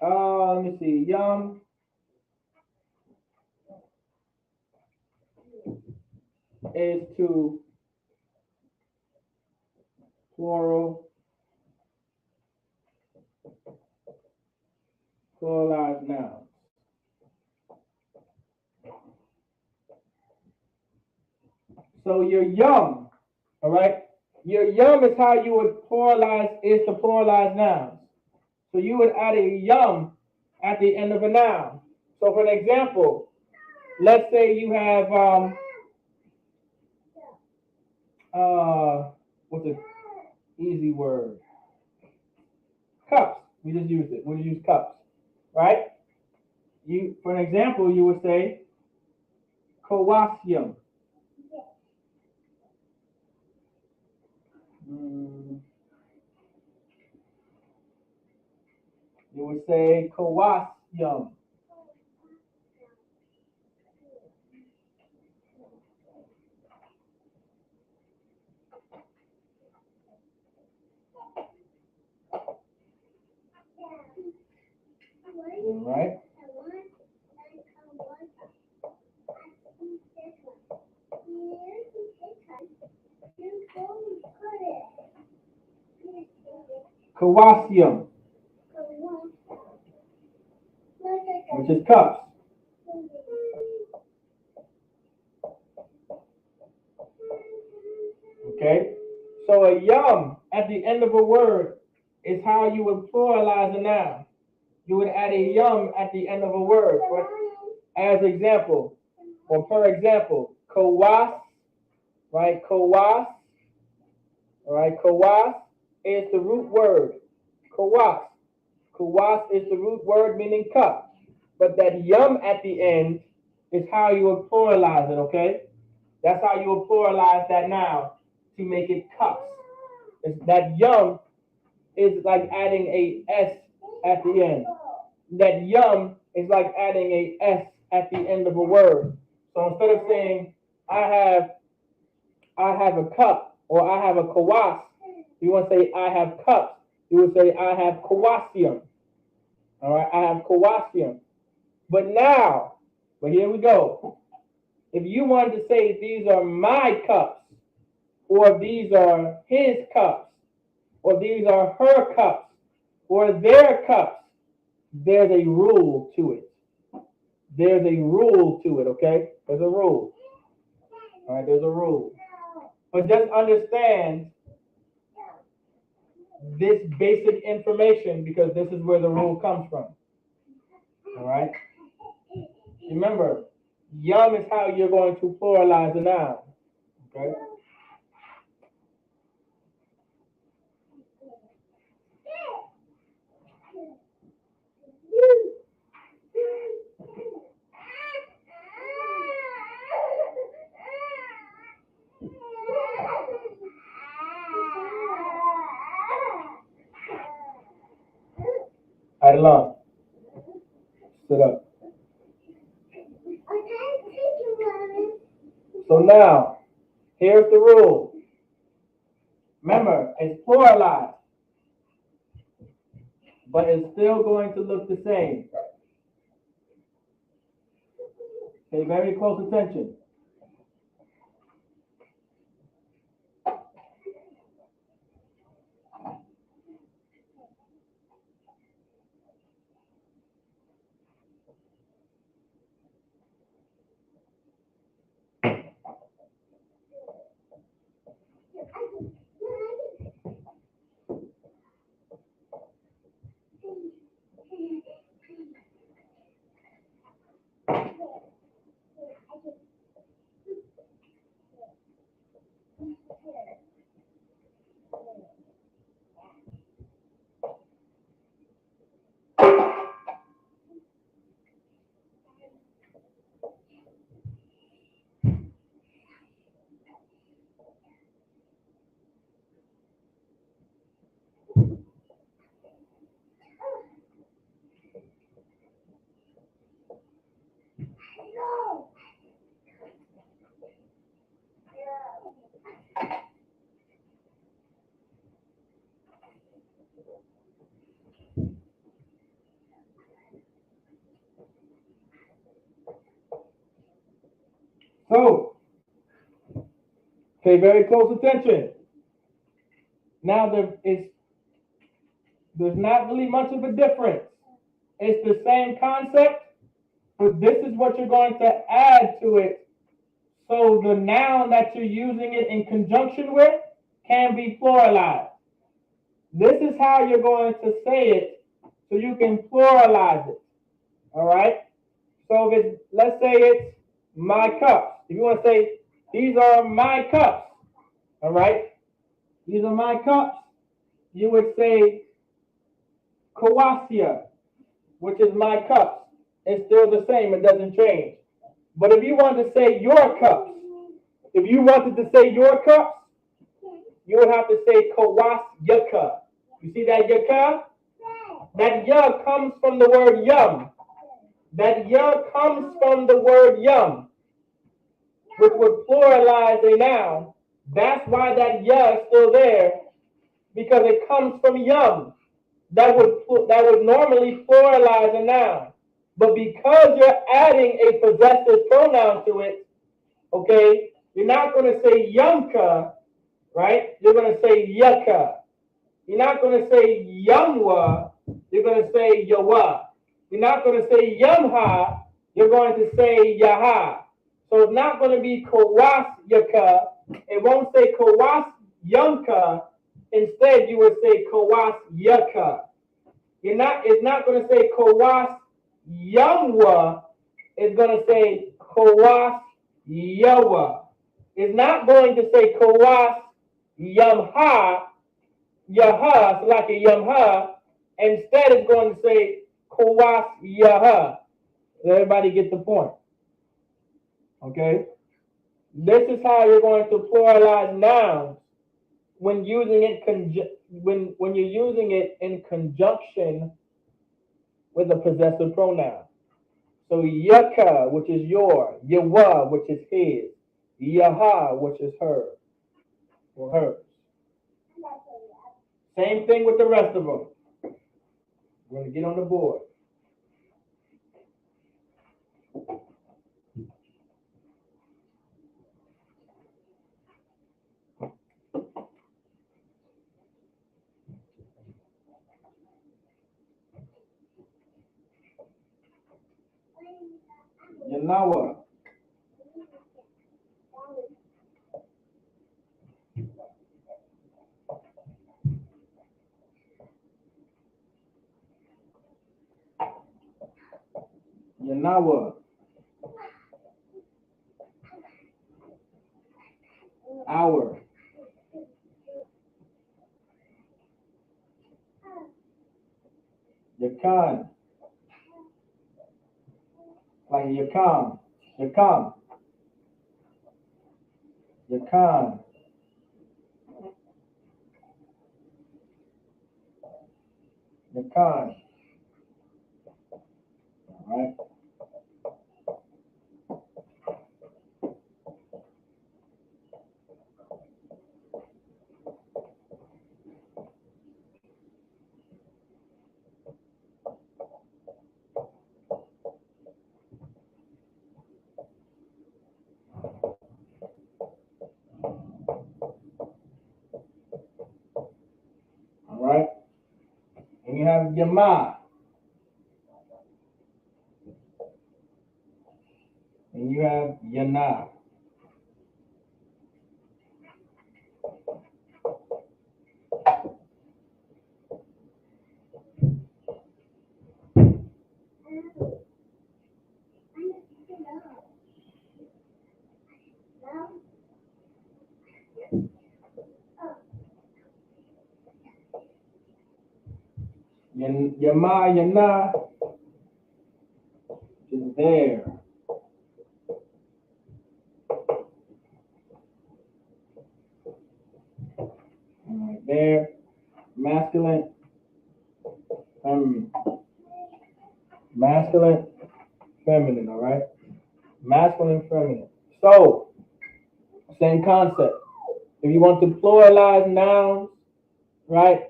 Let me see, yum is to pluralize nouns. So your yum, all right? Your yum is how you would pluralize nouns. So you would add a yum at the end of a noun. So for an example, let's say you have what's an easy word? Cups. We just used it. We use cups, right? You, for an example, you would say coasium. You would say coasium. All right. Coasium, which is cups. Okay? So a yum at the end of a word is how you would pluralize a noun. You would add a yum at the end of a word. As example, or per example, coas, right? Coas, all right? Coas is the root word. Coas. Coas is the root word meaning cup. But that yum at the end is how you would pluralize it, okay? That's how you would pluralize that noun to make it cups. That yum is like adding a S at the end. That yum is like adding a S at the end of a word. So instead of saying I have a cup or I have a coas, you want to say I have cups. You would say I have coasium. All right, I have coasium. But here we go. If you wanted to say these are my cups, or these are his cups, or these are her cups, or their cups, there's a rule to it. There's a rule to it, okay? There's a rule. All right, there's a rule. But just understand this basic information because this is where the rule comes from. All right? Remember, yum is how you're going to pluralize a noun. Okay? right along. Sit up. So now, here's the rule. Remember, it's pluralized, but it's still going to look the same. Pay very close attention. So, pay very close attention. Now, there's not really much of a difference. It's the same concept, but this is what you're going to add to it. So the noun that you're using it in conjunction with can be pluralized. This is how you're going to say it so you can pluralize it. All right? So if it's, let's say it's my cups. If you want to say, these are my cups. All right? These are my cups. You would say kawasia, which is my cups. It's still the same. It doesn't change. But if you wanted to say your cups, if you wanted to say your cups, you would have to say kawas yaka. You see that yaka? That ya comes from the word yum. That ya comes from the word yum, which would pluralize a noun. That's why that ya is still there, because it comes from yum. That would normally pluralize a noun. But because you're adding a possessive pronoun to it, okay, you're not going to say yumka, right? You're going to say yucca. You're not going to say yumwa. You're going to say yawa. You're not going to say yumha. You're going to say yaha. So it's not going to be kawas yucca. It won't say kawas yumka. Instead, you would say kawas yucca. It's not going to say kawas yumwa. It's going to say kawas yawa. It's not going to say kawas yamha, yaha, so like a yamha. Instead, it's going to say kawas yaha. Does everybody get the point? Okay? This is how you're going to pluralize nouns when using it when you're using it in conjunction with a possessive pronoun. So yaka, which is your, yawa, which is his, yaha, which is her or hers. Same thing with the rest of them. We're going to get on the board. Yanawa. Yanawa. Our. Yakan. Like yakam. Yakam. Yakan. Yakan. All right. All right. And you have Yama. And you have Yana. Yama, Yana is there. All right, there. Masculine, feminine. Masculine, feminine, all right? Masculine, feminine. So, same concept. If you want to pluralize nouns, right,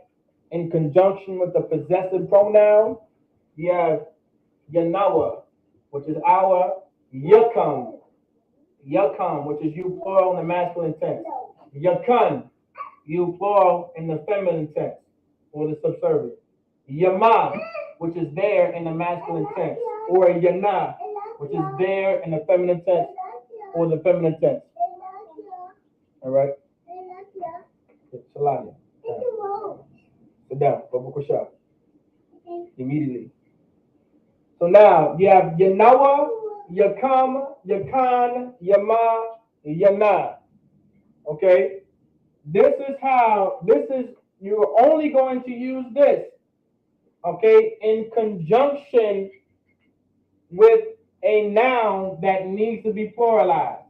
in conjunction with the possessive pronoun, you have Yanawa, which is our, Yakam, which is you plural in the masculine tense. Yakan, you plural in the feminine tense, or the subservient. Yama, which is there in the masculine tense, or Yana, which is there in the feminine tense, or the feminine tense. All right? Saladia. Sit down. Go book a shot. Immediately. So now you have Yanawa, Yakam, Yakan, Yama, Yana. Okay? You're only going to use this, okay, in conjunction with a noun that needs to be pluralized.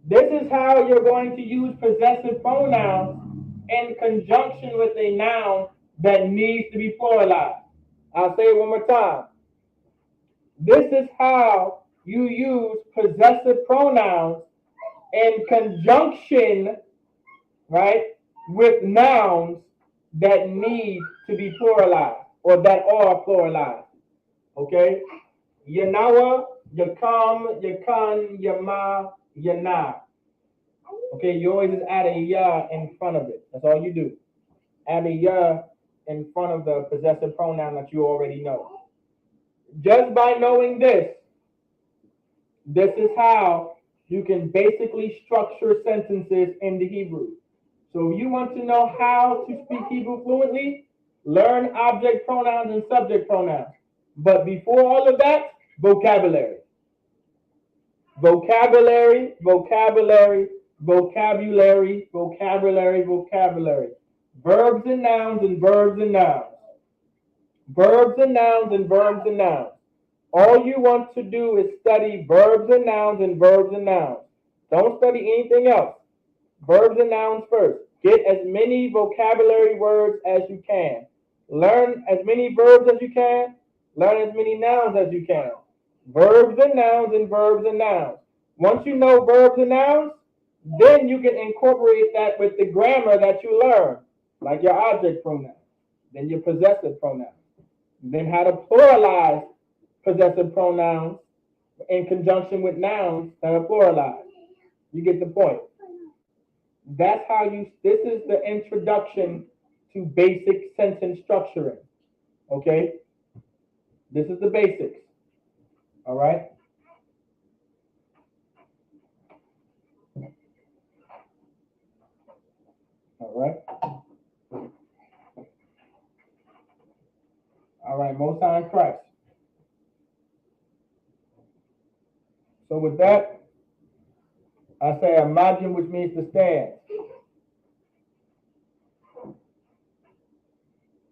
This is how you're going to use possessive pronouns in conjunction with a noun that needs to be pluralized. I'll say it one more time. This is how you use possessive pronouns in conjunction, right, with nouns that need to be pluralized or that are pluralized. Okay? Yanawa, Yakam, Yakan, Yama, Yana. Okay, you always just add a ya in front of it. That's all you do. Add a ya in front of the possessive pronoun that you already know. Just by knowing this is how you can basically structure sentences in the Hebrew. So if you want to know how to speak Hebrew fluently, learn object pronouns and subject pronouns. But before all of that, vocabulary. Vocabulary, vocabulary, vocabulary, vocabulary, vocabulary. Verbs and nouns and verbs and nouns. Verbs and nouns and verbs and nouns. All you want to do is study verbs and nouns and verbs and nouns. Don't study anything else. Verbs and nouns first. Get as many vocabulary words as you can. Learn as many verbs as you can. Learn as many nouns as you can. Verbs and nouns and verbs and nouns. Once you know verbs and nouns, then you can incorporate that with the grammar that you learn, like your object pronoun, then your possessive pronoun, then how to pluralize possessive pronouns in conjunction with nouns that are pluralized. You get the point. This is the introduction to basic sentence structuring. Okay? This is the basics. All right? All right? All right, Most High in Christ. So with that, I say imagine, which means to stand.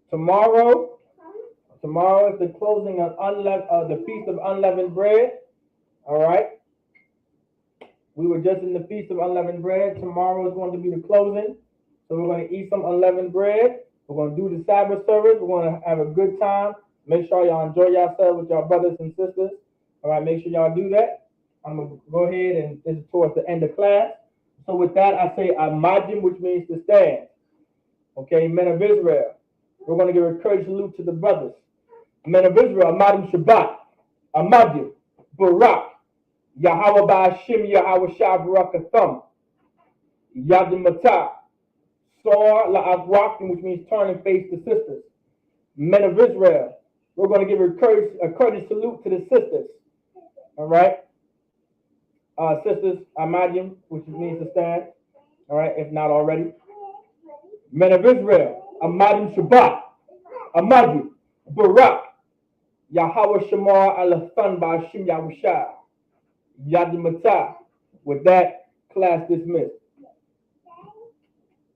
Tomorrow is the closing of the Feast of Unleavened Bread. All right? We were just in the Feast of Unleavened Bread. Tomorrow is going to be the closing. So we're going to eat some unleavened bread. We're going to do the Sabbath service. We're going to have a good time Make sure y'all enjoy yourselves with your brothers and sisters. All right, make sure y'all do that. I'm going to go ahead and this is towards the end of class. So with that, I say Amajim, which means to stand. Okay, men of Israel. We're going to give a courage salute to the brothers. Men of Israel, Amadim Shabbat, Amadim, Barak, Yahweh Ba'ashim, Yahweh Shah Barakatham, Yadim Matah, Sor La'azwakim, which means turn and face the sisters. Men of Israel, we're going to give a courteous salute to the sisters. All right? Sisters, Amadim, which means to stand. All right, if not already. Men of Israel, Amadim Shabbat, Amadim, Barak, Yahweh Shamar Alathan Ba'ashim Yahushua, Yadim Matah. With that, class dismissed.